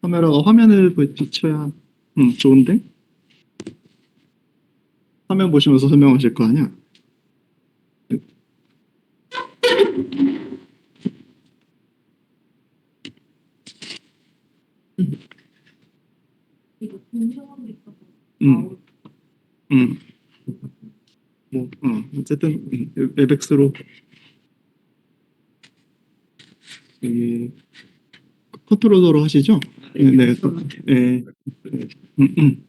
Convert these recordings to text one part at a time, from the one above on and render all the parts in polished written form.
카메라가 화면을 비춰야 좋은데? 화면 보시면서 설명하실 거 아니야? 음, 음, 어쨌든 웹엑스로 이 컨트롤러로 하시죠? 네, 네, 음, 음,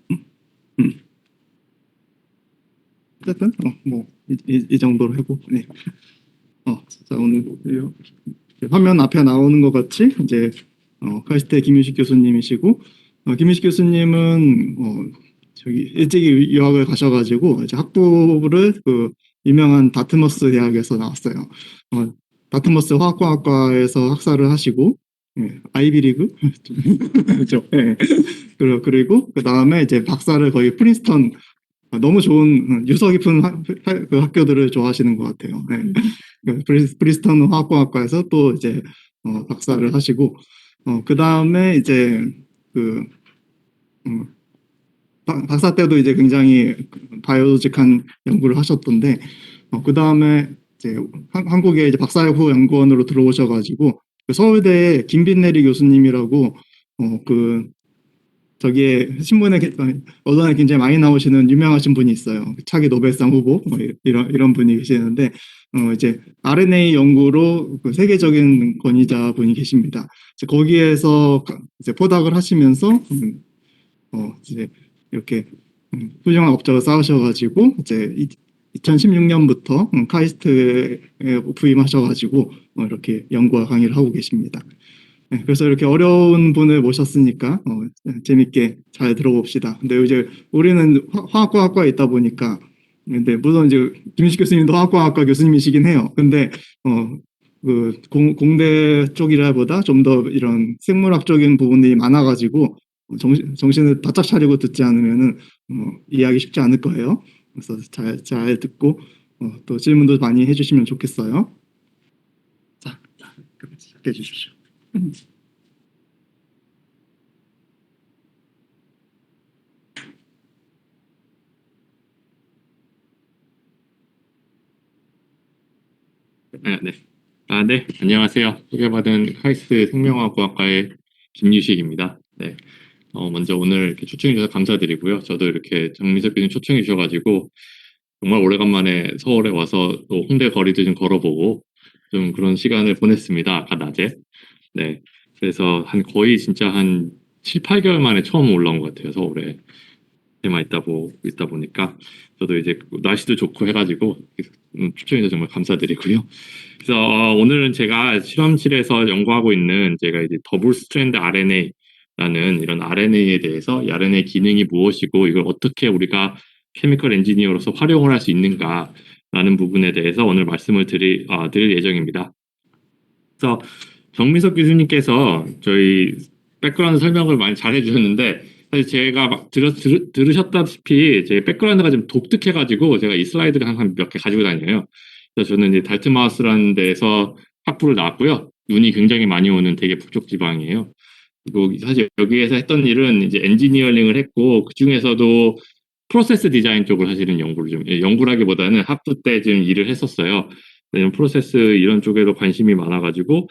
음. 어쨌든 이 정도로 하고, 네. 진짜 오늘 화면 앞에 나오는 것 같이 이제 카이스트의 김윤식 교수님이시고, 김윤식 교수님은 저기 일찍이 유학을 가셔가지고 이제 학부를 그 유명한 다트머스 대학에서 나왔어요. 다트머스 화학과학과에서 학사를 하시고, 아이비리그 그렇죠. 예. 그리고 그 다음에 이제 박사를 거의 프린스턴, 너무 좋은 유서 깊은 그 학교들을 좋아하시는 것 같아요. 네. 그 프린스턴 화학과학과에서 또 이제 박사를 하시고, 그 다음에 이제 그 음, 박사 때도 이제 굉장히 바이오로직한 연구를 하셨던데, 그 다음에 이제 한국에 이제 박사후 연구원으로 들어오셔가지고 그 서울대의 김빈내리 교수님이라고 그 저기에 신문에 언론에 굉장히 많이 나오시는 유명하신 분이 있어요. 차기 노벨상 후보 이런 분이 계시는데 이제 RNA 연구로 그 세계적인 권위자 분이 계십니다. 이제 거기에서 이제 포닥을 하시면서 이제 이렇게 훌륭한 업적을 쌓으셔가지고 이제 2016년부터 카이스트에 부임하셔가지고 이렇게 연구와 강의를 하고 계십니다. 네, 그래서 이렇게 어려운 분을 모셨으니까 재밌게 잘 들어봅시다. 근데 이제 우리는 화학과학과에 있다 보니까, 근데 물론 이제 김민식 교수님도 화학과학과 교수님이시긴 해요. 근데 그 공대 쪽이라보다 좀 더 이런 생물학적인 부분이 많아가지고 정신을 바짝 차리고 듣지 않으면은 이해하기 쉽지 않을 거예요. 그래서 잘 듣고 또 질문도 많이 해주시면 좋겠어요. 자, 시작해 주십시오. 네. 네. 안녕하세요. 소개받은 카이스트 생명화학과의 김유식입니다. 네. 먼저 오늘 이렇게 초청해 주셔서 감사드리고요. 저도 이렇게 정민석 교수님 초청해 주셔가지고 정말 오래간만에 서울에 와서 또 홍대 거리도 좀 걸어보고 좀 그런 시간을 보냈습니다. 아까 낮에. 네. 그래서 거의 진짜 한 7, 8개월 만에 처음 올라온 것 같아요. 서울에. 에만 있다 보니까 저도 이제 날씨도 좋고 해가지고 추천해서 정말 감사드리고요. 그래서 오늘은 제가 실험실에서 연구하고 있는 제가 이제 더블 스트랜드 RNA라는 이런 RNA에 대해서 이 RNA 기능이 무엇이고 이걸 어떻게 우리가 케미컬 엔지니어로서 활용을 할 수 있는가라는 부분에 대해서 오늘 말씀을 드릴 예정입니다. 그래서 정민석 교수님께서 저희 백그라운드 설명을 많이 잘 해주셨는데 사실 제가 막 들으셨다시피 제 백그라운드가 좀 독특해가지고 제가 이 슬라이드를 항상 몇 개 가지고 다녀요. 그래서 저는 이제 달트마우스라는 데에서 학부를 나왔고요. 눈이 굉장히 많이 오는 되게 북쪽 지방이에요. 그리고 사실 여기에서 했던 일은 이제 엔지니어링을 했고 그 중에서도 프로세스 디자인 쪽을 사실은 연구라기보다는 학부 때 좀 일을 했었어요. 왜냐면 프로세스 이런 쪽에도 관심이 많아가지고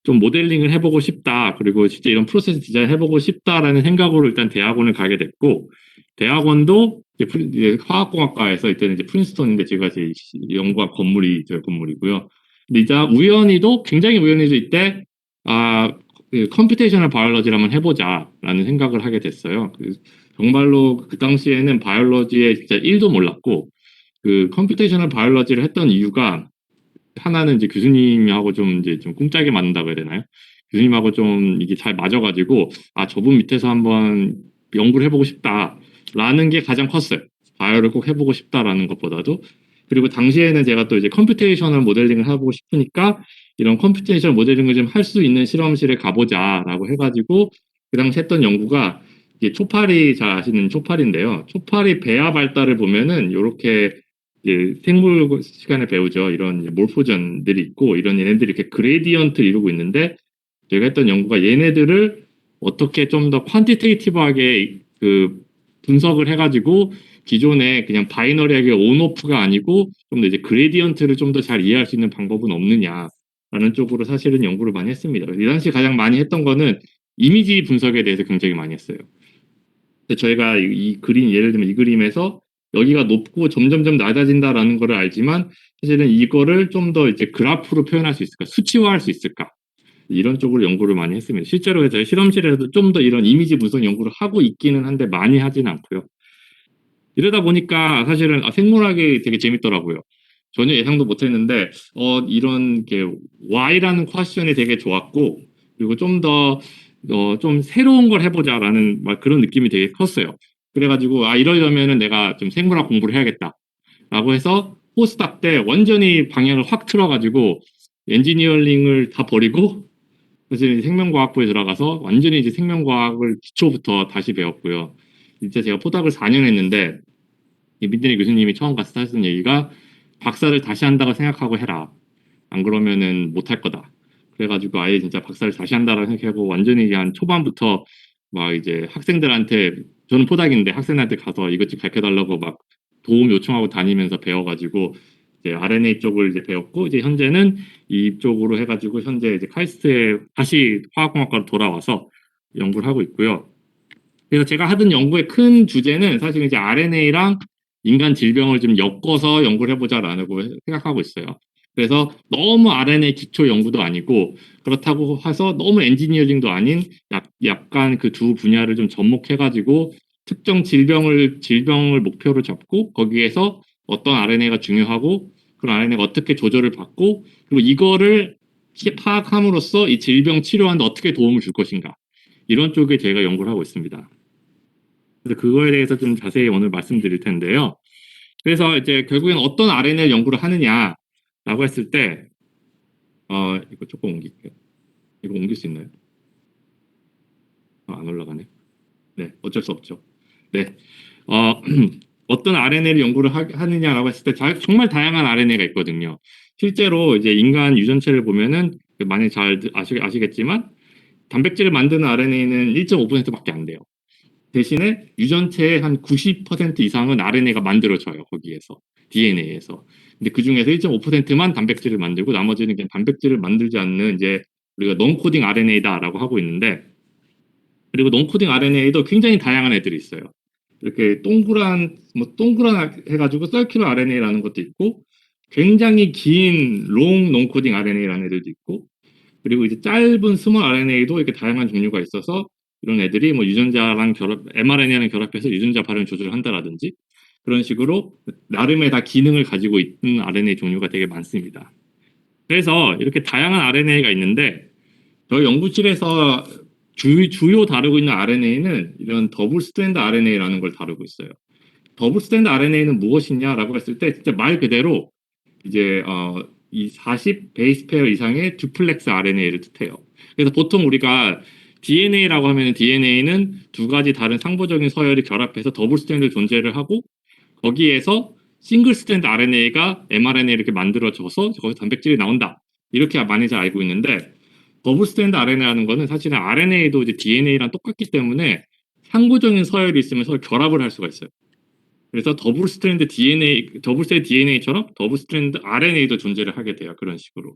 좀 모델링을 해보고 싶다. 그리고 진짜 이런 프로세스 디자인 해보고 싶다라는 생각으로 일단 대학원을 가게 됐고, 대학원도 이제 화학공학과에서 이때는 이제 프린스턴인데 제가 제 연구학 건물이 저희 건물이고요. 근데 이제 굉장히 우연히도 이때, 컴퓨테이셔널 바이올로지를 한번 해보자라는 생각을 하게 됐어요. 정말로 그 당시에는 바이올로지에 진짜 1도 몰랐고, 그 컴퓨테이셔널 바이올로지를 했던 이유가 하나는 이제 교수님하고 좀 이제 좀 꿈짝이 맞는다고 해야 되나요? 교수님하고 좀 이게 잘 맞아가지고 저분 밑에서 한번 연구를 해보고 싶다라는 게 가장 컸어요. 바이오를 꼭 해보고 싶다라는 것보다도. 그리고 당시에는 제가 또 이제 컴퓨테이셔널 모델링을 해보고 싶으니까 이런 컴퓨테이셔널 모델링을 좀 할 수 있는 실험실에 가보자라고 해가지고 그 당시 했던 연구가 이게 초파리, 잘 아시는 초파리인데요. 초파리 배아 발달을 보면은 이렇게 생물 시간에 배우죠. 이런 몰포전들이 있고 이런 얘네들이 이렇게 그레디언트를 이루고 있는데 제가 했던 연구가 얘네들을 어떻게 좀 더 퀀티테이티브하게 그 분석을 해가지고 기존에 그냥 바이너리하게 온오프가 아니고 좀 더 이제 그레디언트를 좀 더 잘 이해할 수 있는 방법은 없느냐라는 쪽으로 사실은 연구를 많이 했습니다. 이 당시 가장 많이 했던 거는 이미지 분석에 대해서 굉장히 많이 했어요. 근데 저희가 이 그림, 예를 들면 이 그림에서 여기가 높고 점점점 낮아진다라는 거를 알지만 사실은 이거를 좀 더 이제 그래프로 표현할 수 있을까, 수치화할 수 있을까, 이런 쪽으로 연구를 많이 했습니다. 실제로 저희 실험실에서도 좀 더 이런 이미지 분석 연구를 하고 있기는 한데 많이 하진 않고요. 이러다 보니까 사실은 생물학이 되게 재밌더라고요. 전혀 예상도 못했는데 이런 게 Y라는 퀘스천이 되게 좋았고, 그리고 좀 더 좀 새로운 걸 해보자라는 막 그런 느낌이 되게 컸어요. 그래가지고 이러려면은 내가 좀 생물학 공부를 해야겠다라고 해서 포스닥 때 완전히 방향을 확 틀어가지고 엔지니어링을 다 버리고 사실 생명과학부에 들어가서 완전히 이제 생명과학을 기초부터 다시 배웠고요. 진짜 제가 포닥을 4년 했는데 민준이 교수님이 처음 갔을 때 하시는 얘기가 박사를 다시 한다고 생각하고 해라. 안 그러면은 못할 거다. 그래가지고 아예 진짜 박사를 다시 한다고 생각하고 완전히 한 초반부터 막 이제 학생들한테, 저는 포닥인데 학생들한테 가서 이것 좀 가르쳐달라고 막 도움 요청하고 다니면서 배워가지고 이제 RNA 쪽을 이제 배웠고, 이제 현재는 이쪽으로 해가지고 현재 이제 카이스트에 다시 화학공학과로 돌아와서 연구를 하고 있고요. 그래서 제가 하던 연구의 큰 주제는 사실 이제 RNA랑 인간 질병을 좀 엮어서 연구를 해보자라고 생각하고 있어요. 그래서 너무 RNA 기초 연구도 아니고, 그렇다고 해서 너무 엔지니어링도 아닌 약간 그 두 분야를 좀 접목해가지고 특정 질병을 목표로 잡고 거기에서 어떤 RNA가 중요하고 그런 RNA가 어떻게 조절을 받고 그리고 이거를 파악함으로써 이 질병 치료하는데 어떻게 도움을 줄 것인가, 이런 쪽에 제가 연구를 하고 있습니다. 그래서 그거에 대해서 좀 자세히 오늘 말씀드릴 텐데요. 그래서 이제 결국엔 어떤 RNA 연구를 하느냐라고 했을 때, 이거 조금 옮길게요. 이거 옮길 수 있나요? 안 올라가네. 네, 어쩔 수 없죠. 네, 어, 어떤 RNA를 연구를 하느냐라고 했을 때 정말 다양한 RNA가 있거든요. 실제로 이제 인간 유전체를 보면은 많이 잘 아시겠지만 단백질을 만드는 RNA는 1.5%밖에 안 돼요. 대신에 유전체의 한 90% 이상은 RNA가 만들어져요. 거기에서 DNA에서. 근데 그 중에서 1.5%만 단백질을 만들고 나머지는 그냥 단백질을 만들지 않는 이제 우리가 non-coding RNA다라고 하고 있는데, 그리고 non-coding RNA도 굉장히 다양한 애들이 있어요. 이렇게 동그란 해가지고 circular RNA라는 것도 있고, 굉장히 긴 long non-coding RNA라는 애들도 있고, 그리고 이제 짧은 스몰 RNA도 이렇게 다양한 종류가 있어서 이런 애들이 뭐 유전자랑 mRNA랑 결합해서 유전자 발현 조절을 한다라든지 그런 식으로 나름의 다 기능을 가지고 있는 RNA 종류가 되게 많습니다. 그래서 이렇게 다양한 RNA가 있는데 저희 연구실에서 주요 다루고 있는 RNA는 이런 더블 스트랜드 RNA라는 걸 다루고 있어요. 더블 스트랜드 RNA는 무엇이냐라고 했을 때 진짜 말 그대로 이제 이 40 베이스 페어 이상의 듀플렉스 RNA를 뜻해요. 그래서 보통 우리가 DNA라고 하면 DNA는 두 가지 다른 상부적인 서열이 결합해서 더블 스트랜드 존재를 하고 거기에서 싱글 스트랜드 RNA가 mRNA 이렇게 만들어져서 거기서 단백질이 나온다. 이렇게 많이 잘 알고 있는데 더블 스트랜드 RNA라는 거는 사실은 RNA도 이제 DNA랑 똑같기 때문에 상부적인 서열이 있으면 서로 결합을 할 수가 있어요. 그래서 더블 스트랜드 DNA처럼 더블 스트랜드 RNA도 존재를 하게 돼요. 그런 식으로.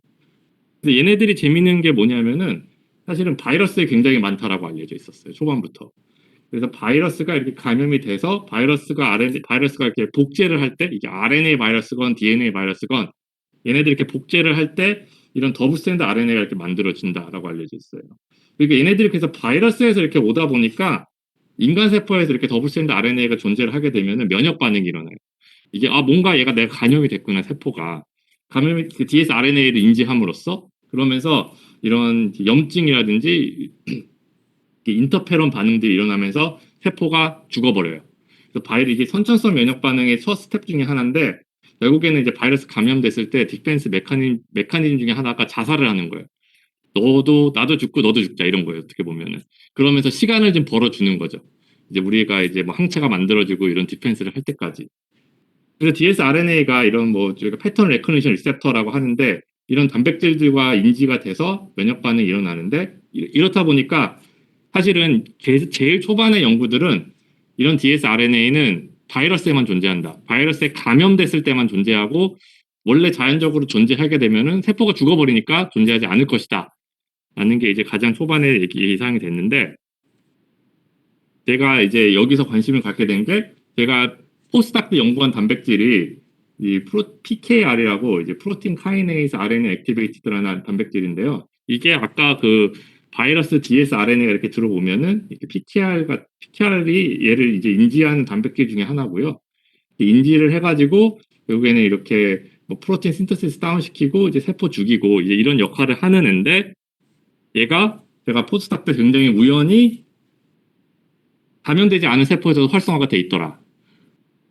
근데 얘네들이 재밌는 게 뭐냐면은 사실은 바이러스에 굉장히 많다라고 알려져 있었어요. 초반부터. 그래서 바이러스가 이렇게 감염이 돼서 바이러스가 이렇게 복제를 할 때 이게 RNA 바이러스건 DNA 바이러스건 얘네들이 이렇게 복제를 할 때 이런 더블 스트랜드 RNA가 이렇게 만들어진다라고 알려져 있어요. 그러니까 얘네들이 그래서 바이러스에서 이렇게 오다 보니까 인간 세포에서 이렇게 더블 스트랜드 RNA가 존재를 하게 되면 면역 반응이 일어나요. 이게 뭔가 얘가 내가 감염이 됐구나, 세포가. 감염이 그 dsRNA를 인지함으로써 그러면서 이런 염증이라든지 인터페론 반응들이 일어나면서 세포가 죽어버려요. 그래서 이게 선천성 면역 반응의 첫 스텝 중에 하나인데 결국에는 이제 바이러스 감염됐을 때 디펜스 메커니즘 중에 하나가 자살을 하는 거예요. 나도 죽고 너도 죽자 이런 거예요. 어떻게 보면은. 그러면서 시간을 좀 벌어주는 거죠. 이제 우리가 이제 뭐 항체가 만들어지고 이런 디펜스를 할 때까지. 그래서 dsRNA가 이런 뭐 저희가 패턴 레커니션 리셉터라고 하는데 이런 단백질들과 인지가 돼서 면역 반응이 일어나는데 이렇다 보니까 사실은 제일 초반의 연구들은 이런 dsRNA는 바이러스에만 존재한다. 바이러스에 감염됐을 때만 존재하고 원래 자연적으로 존재하게 되면은 세포가 죽어버리니까 존재하지 않을 것이다. 라는 게 이제 가장 초반에 예상이 됐는데 제가 이제 여기서 관심을 갖게 된 게 제가 포스닥 때 연구한 단백질이 이 PKR이라고 이제 프로틴 카이네이즈 RNA 액티베이티드라는 단백질인데요. 이게 아까 그 바이러스 dsRNA가 이렇게 들어오면은 이렇게 PKR이 얘를 이제 인지하는 단백질 중에 하나고요. 인지를 해가지고 결국에는 이렇게 뭐 프로틴 신터시스 다운시키고 이제 세포 죽이고 이제 이런 역할을 하는 앤데 얘가 제가 포스닥 때 굉장히 우연히 감염되지 않은 세포에서도 활성화가 돼 있더라.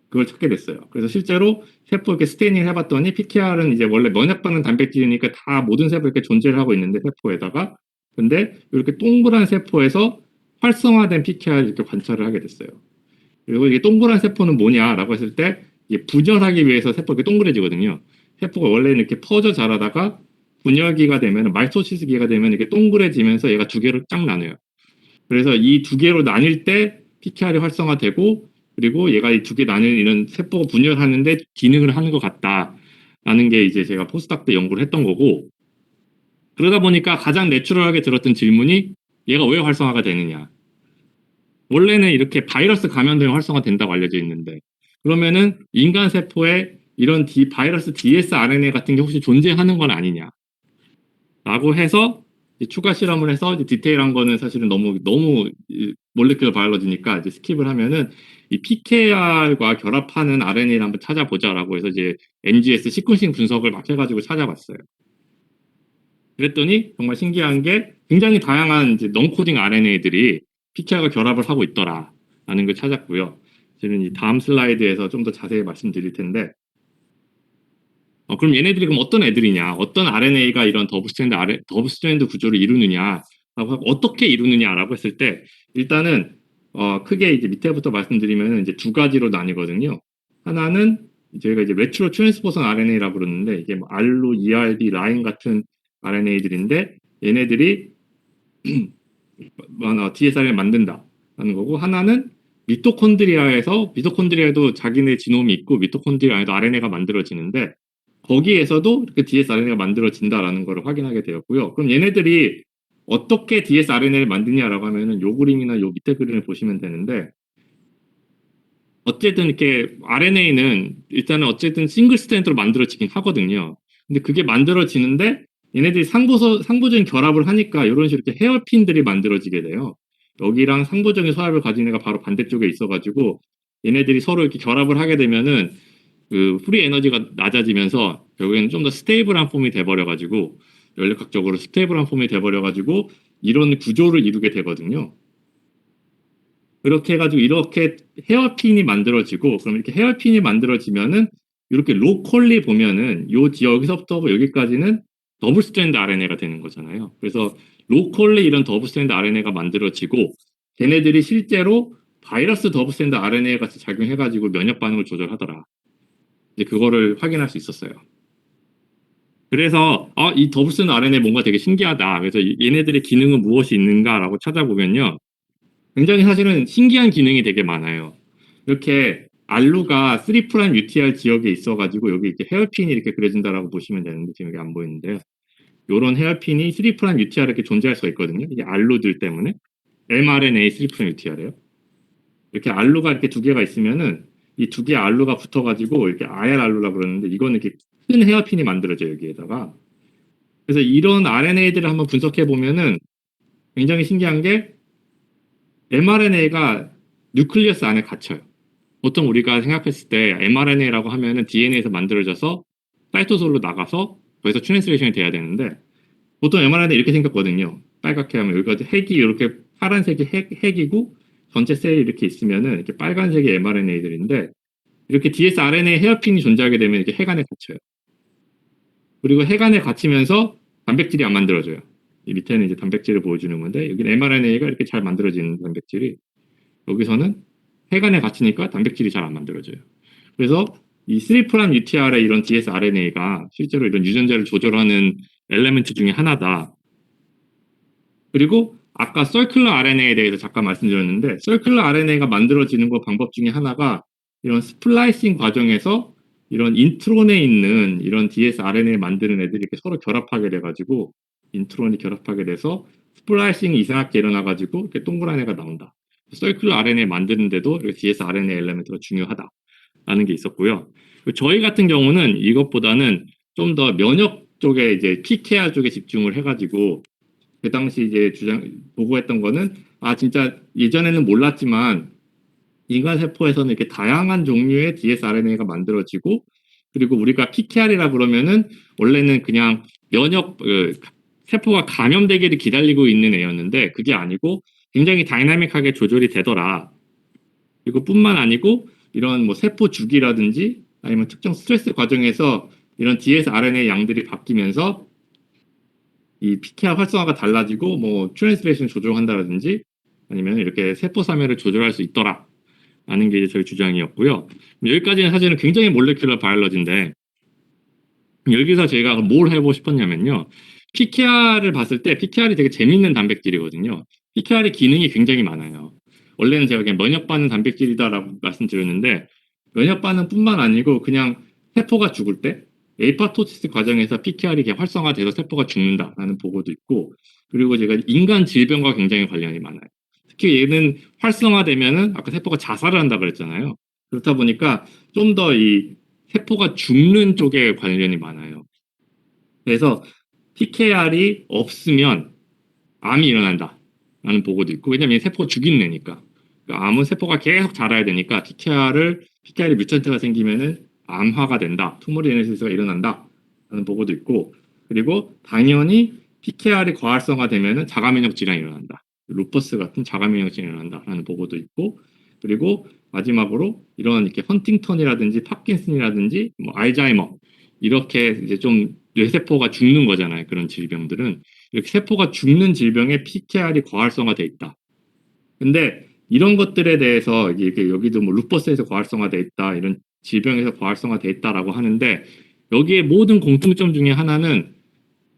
그걸 찾게 됐어요. 그래서 실제로 세포 이렇게 스테이닝 해봤더니 PKR은 이제 원래 면역받는 단백질이니까 다 모든 세포에 이렇게 존재를 하고 있는데 세포에다가 근데 이렇게 동그란 세포에서 활성화된 PKR을 이렇게 관찰을 하게 됐어요. 그리고 이게 동그란 세포는 뭐냐라고 했을 때 이게 분열하기 위해서 세포가 이렇게 동그래지거든요. 세포가 원래는 이렇게 퍼져 자라다가 분열기가 되면 마이토시스기가 되면 이렇게 동그래지면서 얘가 두 개로 쫙 나눠요. 그래서 이 두 개로 나뉠 때 PKR이 활성화되고 그리고 얘가 이 두 개 나뉘는 이런 세포가 분열하는데 기능을 하는 것 같다라는 게 이제 제가 포스닥 때 연구를 했던 거고 그러다 보니까 가장 내추럴하게 들었던 질문이 얘가 왜 활성화가 되느냐. 원래는 이렇게 바이러스 감염되면 활성화된다고 알려져 있는데 그러면은 인간 세포에 이런 바이러스 dsRNA 같은 게 혹시 존재하는 건 아니냐 라고 해서 추가 실험을 해서 디테일한 거는 사실은 너무 몰레큘러 바이올로지니까 이제 스킵을 하면은 이 PKR과 결합하는 RNA를 한번 찾아보자라고 해서 이제 NGS 시퀀싱 분석을 막 해가지고 찾아봤어요. 그랬더니 정말 신기한 게 굉장히 다양한 이제 넌코딩 RNA들이 PKR과 결합을 하고 있더라라는 걸 찾았고요. 저는 이 다음 슬라이드에서 좀 더 자세히 말씀드릴 텐데 그럼 얘네들이 그럼 어떤 애들이냐, 어떤 RNA가 이런 더블스트랜드 구조를 이루느냐라고 하고 어떻게 이루느냐라고 했을 때 일단은 크게 이제 밑에부터 말씀드리면 이제 두 가지로 나뉘거든요. 하나는 저희가 이제 레트로 트랜스포선 RNA라고 그러는데 이게 뭐 알로, ERD, 라인 같은 RNA들인데 얘네들이 dsRNA를 만든다라는 거고 하나는 미토콘드리아에도 자기네 지놈이 있고 미토콘드리아 안에도 RNA가 만들어지는데 거기에서도 이렇게 dsRNA가 만들어진다라는 걸 확인하게 되었고요. 그럼 얘네들이 어떻게 dsRNA를 만드냐라고 하면은 요 그림이나 요 밑에 그림을 보시면 되는데 어쨌든 이렇게 RNA는 일단은 어쨌든 싱글 스트랜드로 만들어지긴 하거든요. 근데 그게 만들어지는데 얘네들이 상부적인 결합을 하니까 이런 식으로 이렇게 헤어핀들이 만들어지게 돼요. 여기랑 상부적인 서랍을 가진 애가 바로 반대쪽에 있어가지고 얘네들이 서로 이렇게 결합을 하게 되면은 그 프리 에너지가 낮아지면서 결국에는 좀 더 스테이블한 폼이 돼버려가지고 연력학적으로 스테이블한 폼이 돼버려가지고 이런 구조를 이루게 되거든요. 그렇게 해가지고 이렇게 헤어핀이 만들어지고 그럼 이렇게 헤어핀이 만들어지면은 이렇게 로컬리 보면은 요 지역에서부터 여기까지는 더블 스트랜드 RNA가 되는 거잖아요. 그래서 로컬리 이런 더블 스트랜드 RNA가 만들어지고 걔네들이 실제로 바이러스 더블 스트랜드 RNA 같이 작용해가지고 면역 반응을 조절하더라. 이제 그거를 확인할 수 있었어요. 그래서 이 더블 스트랜드 RNA 뭔가 되게 신기하다. 그래서 얘네들의 기능은 무엇이 있는가라고 찾아보면요. 굉장히 사실은 신기한 기능이 되게 많아요. 이렇게 알루가 3' UTR 지역에 있어가지고 여기 이렇게 헤어핀이 이렇게 그려진다라고 보시면 되는데 지금 여기 안 보이는데요. 이런 헤어핀이 3' UTR 이렇게 존재할 수가 있거든요. 이게 알루들 때문에 mRNA 3' UTR이에요. 이렇게 알루가 이렇게 두 개가 있으면은 이 두 개의 알루가 붙어가지고 이렇게 IR 알루라 그러는데 이거는 이렇게 큰 헤어핀이 만들어져요 여기에다가. 그래서 이런 RNA들을 한번 분석해 보면은 굉장히 신기한 게 mRNA가 뉴클리어스 안에 갇혀요. 보통 우리가 생각했을 때 mRNA라고 하면은 DNA에서 만들어져서 사이토솔로 나가서 거기서 트랜스레이션이 돼야 되는데 보통 mRNA 이렇게 생겼거든요. 빨갛게 하면 여기가 핵이 이렇게 파란색이 핵이고 전체 셀이 이렇게 있으면은 이렇게 빨간색이 mRNA들인데 이렇게 dsRNA 헤어핀이 존재하게 되면 이렇게 핵 안에 갇혀요. 그리고 핵 안에 갇히면서 단백질이 안 만들어져요. 이 밑에는 이제 단백질을 보여주는 건데 여기는 mRNA가 이렇게 잘 만들어지는 단백질이 여기서는 핵 안에 갇히니까 단백질이 잘 안 만들어져요. 그래서 이 3' UTR의 이런 dsRNA가 실제로 이런 유전자를 조절하는 엘레멘트 중에 하나다. 그리고 아까 서큘러 RNA에 대해서 잠깐 말씀드렸는데 서큘러 RNA가 만들어지는 거 방법 중에 하나가 이런 스플라이싱 과정에서 이런 인트론에 있는 이런 dsRNA 만드는 애들이 이렇게 서로 결합하게 돼가지고 인트론이 결합하게 돼서 스플라이싱이 이상하게 일어나가지고 이렇게 동그란 애가 나온다. 서큘러 RNA 만드는데도 dsRNA 엘리멘트가 중요하다라는 게 있었고요. 저희 같은 경우는 이것보다는 좀 더 면역 쪽에 이제 PKR 쪽에 집중을 해가지고 그 당시 이제 보고했던 거는 진짜 예전에는 몰랐지만 인간 세포에서는 이렇게 다양한 종류의 dsRNA가 만들어지고 그리고 우리가 PKR이라 그러면은 원래는 그냥 세포가 감염되기를 기다리고 있는 애였는데 그게 아니고 굉장히 다이나믹하게 조절이 되더라. 그리고 뿐만 아니고 이런 뭐 세포 주기라든지 아니면 특정 스트레스 과정에서 이런 dsRNA 양들이 바뀌면서 이 PKR 활성화가 달라지고 뭐 트랜스레이션 조절한다든지 아니면 이렇게 세포 사멸을 조절할 수 있더라 라는 게 이제 저희 주장이었고요. 여기까지는 사실은 굉장히 몰레큘러 바이올로지인데 여기서 제가 뭘 해보고 싶었냐면요. PKR을 봤을 때 PKR이 되게 재밌는 단백질이거든요. PKR의 기능이 굉장히 많아요. 원래는 제가 그냥 면역 반응 단백질이다라고 말씀드렸는데 면역 반응뿐만 아니고 그냥 세포가 죽을 때 에이파토시스 과정에서 PKR이 활성화돼서 세포가 죽는다라는 보고도 있고 그리고 제가 인간 질병과 굉장히 관련이 많아요. 특히 얘는 활성화되면은 아까 세포가 자살을 한다 그랬잖아요. 그렇다 보니까 좀 더 이 세포가 죽는 쪽에 관련이 많아요. 그래서 PKR이 없으면 암이 일어난다 라는 보고도 있고 왜냐면 세포가 죽이는 애니까 그러니까 암은 세포가 계속 자라야 되니까 PKR이 뮤턴트가 생기면은 암화가 된다 투모리제네시스가 일어난다 라는 보고도 있고 그리고 당연히 PKR이 과활성화 되면은 자가면역 질환이 일어난다 루퍼스 같은 자가면역 질환이 일어난다 라는 보고도 있고 그리고 마지막으로 이런 이렇게 헌팅턴이라든지 파킨슨이라든지 뭐 알츠하이머 이렇게 이제 좀 뇌세포가 죽는 거잖아요 그런 질병들은 이렇게 세포가 죽는 질병에 PKR이 과활성화돼 있다. 근데 이런 것들에 대해서 이게 여기도 뭐 루퍼스에서 과활성화돼 있다, 이런 질병에서 과활성화돼 있다라고 하는데 여기에 모든 공통점 중에 하나는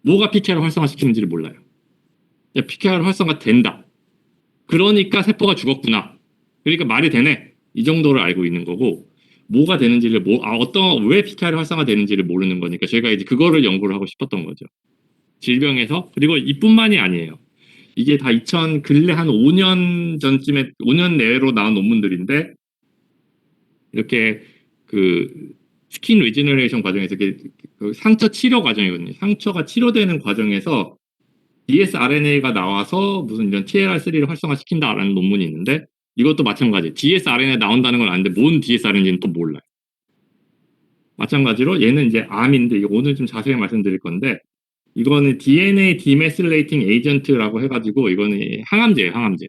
뭐가 PKR을 활성화시키는지를 몰라요. PKR을 활성화된다. 그러니까 세포가 죽었구나. 그러니까 말이 되네. 이 정도를 알고 있는 거고 뭐가 되는지를 왜 PKR이 활성화되는지를 모르는 거니까 저희가 이제 그거를 연구를 하고 싶었던 거죠. 질병에서 그리고 이뿐만이 아니에요. 이게 다 근래 한 5년 전쯤에 5년 내로 나온 논문들인데 이렇게 그 스킨 리제너레이션 과정에서 그 상처 치료 과정이거든요. 상처가 치료되는 과정에서 dsRNA가 나와서 무슨 이런 TLR3를 활성화시킨다라는 논문이 있는데 이것도 마찬가지. dsRNA 나온다는 건 아는데 뭔 dsRNA인지는 또 몰라요. 마찬가지로 얘는 이제 암인데 이거 오늘 좀 자세히 말씀드릴 건데 이거는 DNA 디메실레이팅 에이전트라고 해가지고 이거는 항암제예요, 항암제.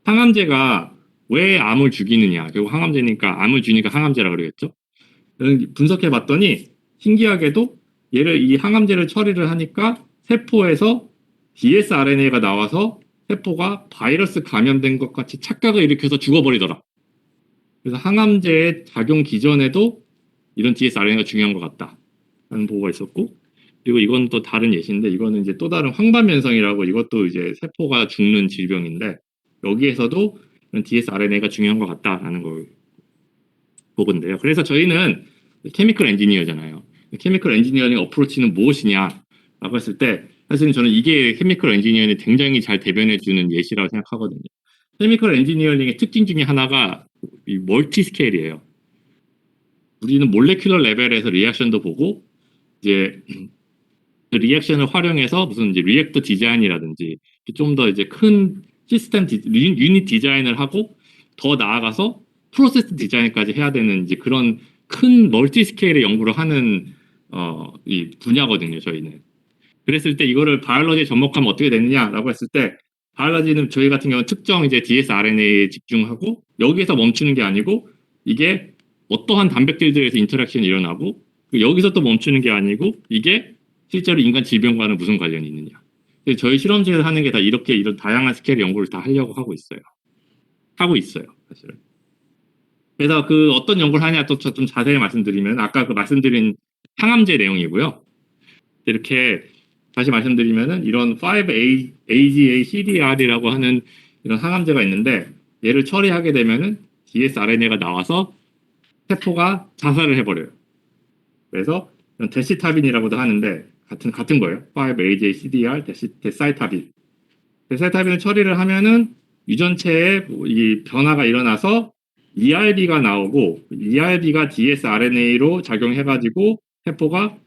항암제가 왜 암을 죽이느냐. 결국 항암제니까 암을 주니까 항암제라고 그러겠죠. 분석해 봤더니 신기하게도 이 항암제를 처리를 하니까 세포에서 dsRNA가 나와서 세포가 바이러스 감염된 것 같이 착각을 일으켜서 죽어버리더라. 그래서 항암제의 작용 기전에도 이런 dsRNA가 중요한 것 같다. 라는 보고가 있었고 그리고 이건 또 다른 예시인데 이거는 이제 또 다른 황반면성이라고 이것도 이제 세포가 죽는 질병인데 여기에서도 dsRNA가 중요한 것 같다라는 걸 보건데요. 그래서 저희는 케미컬 엔지니어잖아요. 케미컬 엔지니어링 어프로치는 무엇이냐라고 했을 때 사실은 저는 이게 케미컬 엔지니어링이 굉장히 잘 대변해주는 예시라고 생각하거든요. 케미컬 엔지니어링의 특징 중에 하나가 이 멀티 스케일이에요. 우리는 몰레큘러 레벨에서 리액션도 보고 이제 그 리액션을 활용해서 무슨 이제 리액터 디자인이라든지 좀 더 이제 큰 유닛 디자인을 하고 더 나아가서 프로세스 디자인까지 해야 되는 이제 그런 큰 멀티 스케일의 연구를 하는 이 분야거든요, 저희는. 그랬을 때 이거를 바이올로지에 접목하면 어떻게 되느냐라고 했을 때 바이올로지는 저희 같은 경우는 특정 이제 dsRNA에 집중하고 여기에서 멈추는 게 아니고 이게 어떠한 단백질들에서 인터랙션이 일어나고 여기서 또 멈추는 게 아니고 이게 실제로 인간 질병과는 무슨 관련이 있느냐. 저희 실험실에서 하는 게 다 이런 다양한 스케일 연구를 다 하려고 하고 있어요. 사실은. 그래서 그 어떤 연구를 하냐 또 좀 자세히 말씀드리면 아까 그 말씀드린 항암제 내용이고요. 이렇게 다시 말씀드리면은 이런 5-AGA CDR이라고 하는 이런 항암제가 있는데 얘를 처리하게 되면은 dsRNA가 나와서 세포가 자살을 해버려요. 그래서 이런 데시타빈이라고도 하는데 같은 거예요. 5-AGA CDR 데사이타빈. 데사이타빈을 처리를 하면은 유전체에 이 변화가 일어나서 ERB가 나오고 ERB가 dsRNA로 작용해가지고 세포가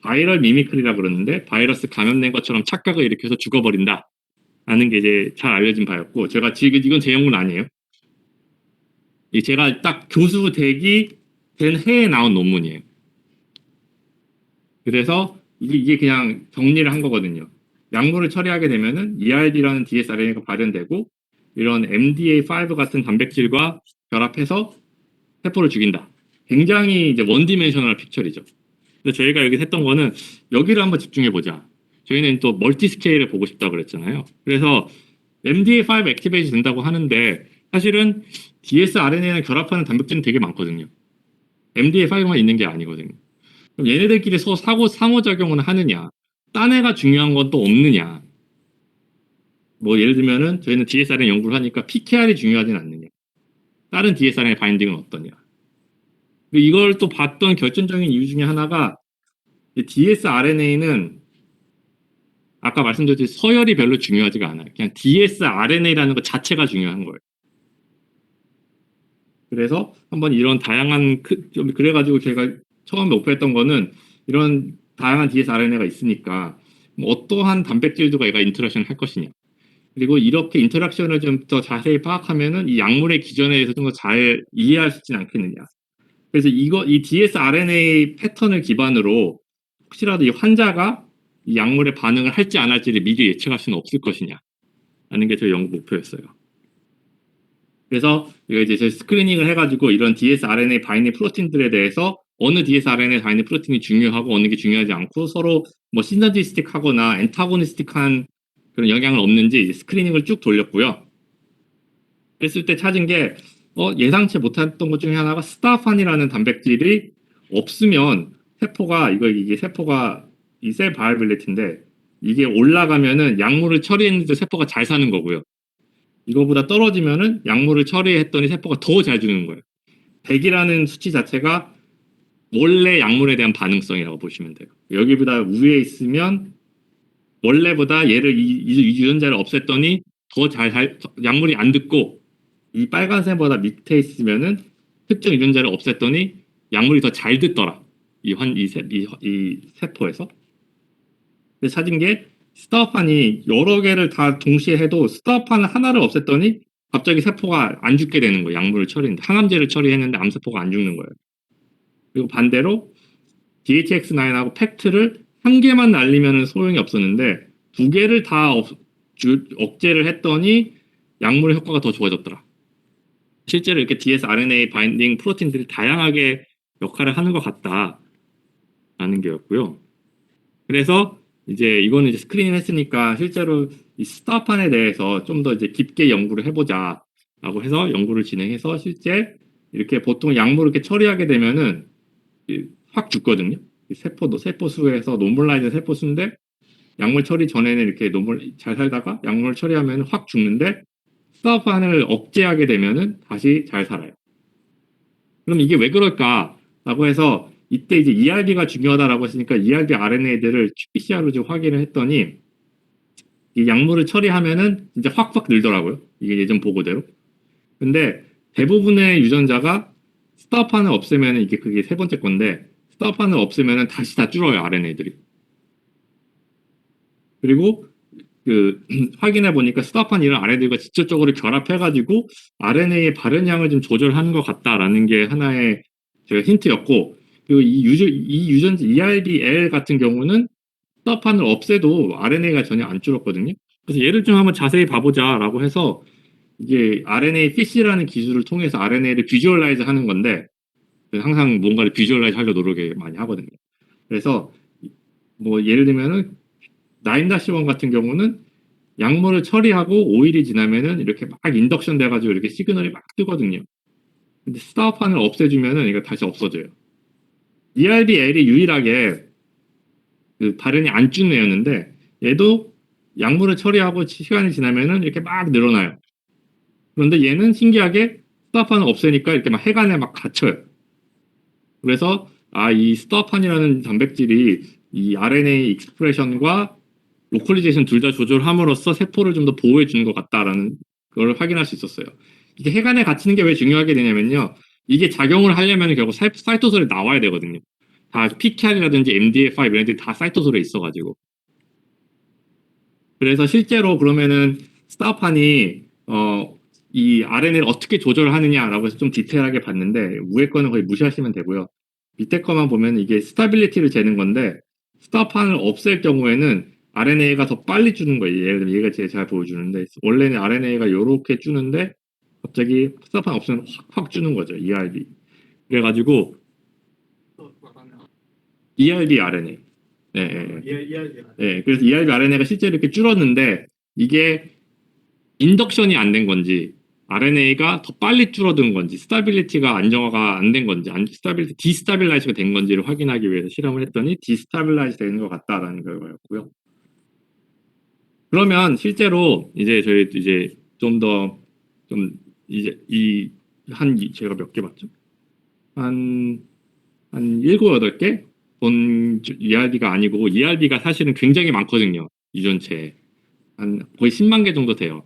바이럴 미미크리라 그러는데 바이러스 감염된 것처럼 착각을 일으켜서 죽어버린다 라는 게 이제 잘 알려진 바였고 제가 지금 이건 제 연구는 아니에요. 제가 딱 교수 되기 된 해에 나온 논문이에요. 그래서 이게 그냥 정리를 한 거거든요. 약물을 처리하게 되면은 ERB라는 dsRNA가 발현되고 이런 MDA5 같은 단백질과 결합해서 세포를 죽인다. 굉장히 이제 원디멘셔널 픽처리죠. 근데 저희가 여기 했던 거는 여기를 한번 집중해 보자. 저희는 또 멀티 스케일을 보고 싶다고 그랬잖아요. 그래서 MDA5 액티베이트 된다고 하는데 사실은 dsRNA랑 결합하는 단백질은 되게 많거든요. MDA5만 있는 게 아니거든요. 그럼 얘네들끼리 상호작용은 하느냐? 딴 애가 중요한 건 또 없느냐? 뭐 예를 들면은 저희는 dsRNA 연구를 하니까 PKR이 중요하진 않느냐? 다른 dsRNA 바인딩은 어떠냐? 이걸 또 봤던 결정적인 이유 중에 하나가 dsRNA는 아까 말씀드렸듯이 서열이 별로 중요하지가 않아요. 그냥 dsRNA라는 것 자체가 중요한 거예요. 그래서 한번 이런 다양한 좀 그래가지고 제가 처음에 목표했던 거는 이런 다양한 dsRNA가 있으니까 뭐 어떠한 단백질들과 얘가 인터랙션을 할 것이냐. 그리고 이렇게 인터랙션을 좀 더 자세히 파악하면은 이 약물의 기전에 대해서 좀 더 잘 이해할 수 있지 않겠느냐. 그래서 이 dsRNA 패턴을 기반으로 혹시라도 이 환자가 이 약물에 반응을 할지 안 할지를 미리 예측할 수는 없을 것이냐 라는 게 저희 연구 목표였어요. 그래서 이거 이제 저희 스크리닝을 해가지고 이런 dsRNA 바이닝 프로틴들에 대해서 어느 dsRNA 바이닝 프로틴이 중요하고 어느 게 중요하지 않고 서로 뭐 시너지스틱하거나 엔타고니스틱한 그런 영향을 없는지 이제 스크리닝을 쭉 돌렸고요. 그랬을 때 찾은 게 예상치 못했던 것 중에 하나가 스타판이라는 단백질이 없으면 세포가 이게 세포가 이 셀 바이빌리티인데 이게 올라가면은 약물을 처리했는데 세포가 잘 사는 거고요. 이거보다 떨어지면은 약물을 처리했더니 세포가 더 잘 죽는 거예요. 100이라는 수치 자체가 원래 약물에 대한 반응성이라고 보시면 돼요. 여기보다 위에 있으면 원래보다 얘를 이 유전자를 없앴더니 약물이 안 듣고 이 빨간색보다 밑에 있으면은 특정 유전자를 없앴더니 약물이 더 잘 듣더라. 이 세포에서. 근데 찾은 게 스타판이 여러 개를 다 동시에 해도 스타판 하나를 없앴더니 갑자기 세포가 안 죽게 되는 거예요. 약물을 처리했는데 항암제를 처리했는데 암세포가 안 죽는 거예요. 그리고 반대로 DHX9하고 팩트를 한 개만 날리면 소용이 없었는데 두 개를 다 억제를 했더니 약물의 효과가 더 좋아졌더라. 실제로 이렇게 dsRNA 바인딩 프로틴들이 다양하게 역할을 하는 것 같다라는 게였고요. 그래서 이제 이거는 이제 스크린을 했으니까 실제로 이 스타판에 대해서 좀 더 이제 깊게 연구를 해보자라고 해서 연구를 진행해서 실제 이렇게 보통 약물을 이렇게 처리하게 되면은 확 죽거든요. 세포 수에서 노멀라이즈 세포 수인데 약물 처리 전에는 이렇게 잘 살다가 약물 처리하면 확 죽는데 스타판을 억제하게 되면은 다시 잘 살아요. 그럼 이게 왜 그럴까라고 해서 이때 이제 ERB가 중요하다라고 했으니까 ERB RNA들을 qPCR로 좀 확인을 했더니 이 약물을 처리하면은 진짜 확 늘더라고요. 이게 예전 보고대로. 근데 대부분의 유전자가 스타판을 없애면은 그게 세 번째 건데 스타판을 없애면은 다시 다 줄어요 RNA들이. 그리고 확인해 보니까 스타판 이런 RNA들과 직접적으로 결합해가지고 RNA의 발현량을 좀 조절하는 것 같다라는 게 하나의 제가 힌트였고, 그리고 이 유전자 ERBL 같은 경우는 스타판을 없애도 RNA가 전혀 안 줄었거든요. 그래서 얘를 좀 한번 자세히 봐보자라고 해서 이게 RNA FISH라는 기술을 통해서 RNA를 비주얼라이즈 하는 건데 항상 뭔가를 비주얼라이즈 하려 노력을 많이 하거든요. 그래서 뭐 예를 들면은 9-1 같은 경우는 약물을 처리하고 5일이 지나면은 이렇게 막 인덕션 돼가지고 이렇게 시그널이 막 뜨거든요. 근데 스타판을 없애주면은 이거 다시 없어져요. ERBL이 유일하게 발현이 안 죽는 애였는데 얘도 약물을 처리하고 시간이 지나면은 이렇게 막 늘어나요. 그런데 얘는 신기하게 스타판을 없애니까 이렇게 막 해간에 막 갇혀요. 그래서 이 스타판이라는 단백질이 이 RNA 익스프레션과 로컬리제이션 둘 다 조절함으로써 세포를 좀 더 보호해 주는 것 같다라는 걸 확인할 수 있었어요. 이게 해간에 갇히는 게 왜 중요하게 되냐면요. 이게 작용을 하려면 결국 사이토솔이 나와야 되거든요. 다 PKR이라든지 MDA5 이런 애들이 다 사이토솔에 있어가지고. 그래서 실제로 그러면은 스타판이 이 RNA를 어떻게 조절하느냐라고 해서 좀 디테일하게 봤는데 위에 거는 거의 무시하시면 되고요. 밑에 거만 보면 이게 스타빌리티를 재는 건데 스타판을 없앨 경우에는 RNA가 더 빨리 주는 거예요. 예를 들면 얘가 제일 잘 보여주는데 원래는 RNA가 이렇게 주는데 갑자기 스타판 없으면 확 주는 거죠. ERB. 그래가지고 ERB RNA. 네, 네, 네. 그래서 ERB RNA가 실제로 이렇게 줄었는데 이게 인덕션이 안 된 건지 RNA가 더 빨리 줄어든 건지 스타빌리티가 안정화가 안 된 건지 디스타빌라이즈가 된 건지를 확인하기 위해서 실험을 했더니 디스타빌라이즈 되는 것 같다라는 결과였고요. 그러면 실제로 이제 저희 이제 좀 더 좀 이제 제가 몇 개 봤죠? 한 7, 8개 본 ERB가 아니고 ERB가 사실은 굉장히 많거든요. 유전체에. 한 거의 10만 개 정도 돼요.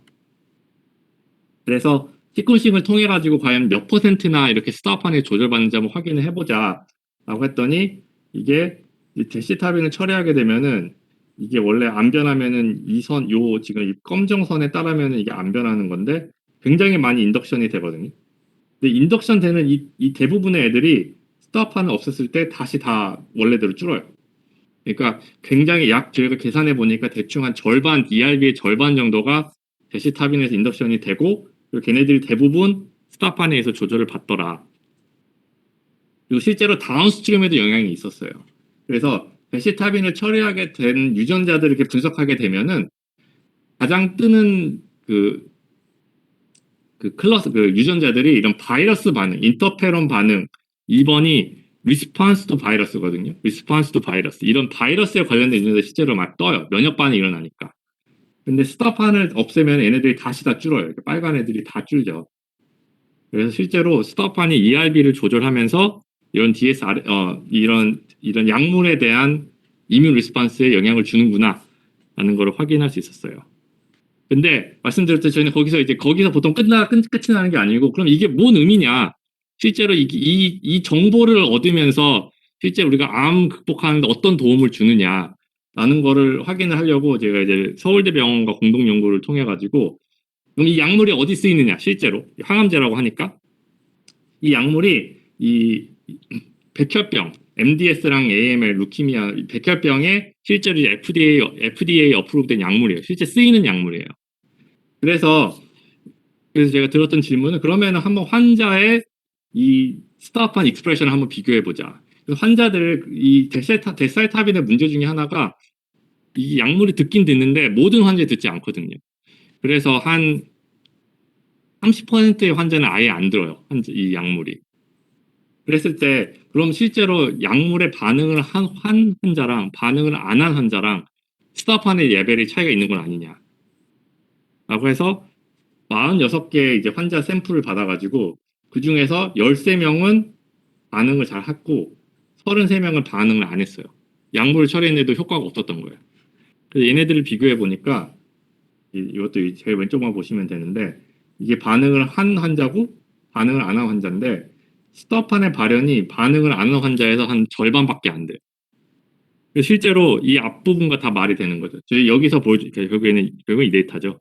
그래서 시퀀싱을 통해 가지고 과연 몇 퍼센트나 이렇게 스타판이 조절받는지 한번 확인을 해보자 라고 했더니 이게 데시타빈을 처리하게 되면은 이게 원래 안 변하면은 지금 이 검정 선에 따르면은 이게 안 변하는 건데 굉장히 많이 인덕션이 되거든요. 근데 인덕션 되는 이 대부분의 애들이 스타판을 없앴을 때 다시 다 원래대로 줄어요. 그러니까 굉장히 저희가 계산해 보니까 대충 한 절반, ERB의 절반 정도가 데시타빈에서 인덕션이 되고 그리고 걔네들이 대부분 스타판에 의해서 조절을 받더라. 그리고 실제로 다운스트림에도 영향이 있었어요. 그래서 데시타빈을 처리하게 된 유전자들을 이렇게 분석하게 되면은 가장 뜨는 유전자들이 이런 바이러스 반응, 인터페론 반응, 2번이 리스폰스 투 바이러스거든요. 리스폰스 투 바이러스. 이런 바이러스에 관련된 유전자 실제로 막 떠요. 면역 반응이 일어나니까. 근데 스타판을 없애면 얘네들이 다시 다 줄어요. 빨간 애들이 다 줄죠. 그래서 실제로 스타판이 ERB를 조절하면서 이런 이런 약물에 대한 이뮨 리스폰스에 영향을 주는구나 라는 걸 확인할 수 있었어요. 근데 말씀드렸듯이 저희는 거기서 보통 끝이 나는 게 아니고 그럼 이게 뭔 의미냐? 실제로 이 정보를 얻으면서 실제 우리가 암 극복하는 데 어떤 도움을 주느냐라는 거를 확인을 하려고 제가 이제 서울대병원과 공동 연구를 통해 가지고 그럼 이 약물이 어디 쓰이느냐? 실제로 항암제라고 하니까 이 약물이 이 백혈병, MDS랑 AML, 루키미아, 백혈병에 실제로 FDA 어프로브된 약물이에요. 실제 쓰이는 약물이에요. 그래서 제가 들었던 질문은 그러면 한번 환자의 이 스타판 익스프레션을 한번 비교해 보자. 환자들 이 데살타빈의 문제 중에 하나가 이 약물이 듣긴 듣는데 모든 환자에 듣지 않거든요. 그래서 한 30%의 환자는 아예 안 들어요. 이 약물이. 그랬을 때 그럼 실제로 약물에 반응을 한 환자랑 반응을 안 한 환자랑 스타판의 레벨이 차이가 있는 건 아니냐. 라고 해서 46개 이제 환자 샘플을 받아가지고 그 중에서 13명은 반응을 잘 했고 33명은 반응을 안 했어요. 약물을 처리했는데도 효과가 없었던 거예요. 그래서 얘네들을 비교해 보니까 이것도 제 왼쪽만 보시면 되는데 이게 반응을 한 환자고 반응을 안 한 환자인데 스타판의 발현이 반응을 안 한 환자에서 한 절반밖에 안 돼요. 실제로 이 앞부분과 다 말이 되는 거죠. 저희 여기서 결국은 이 데이터죠.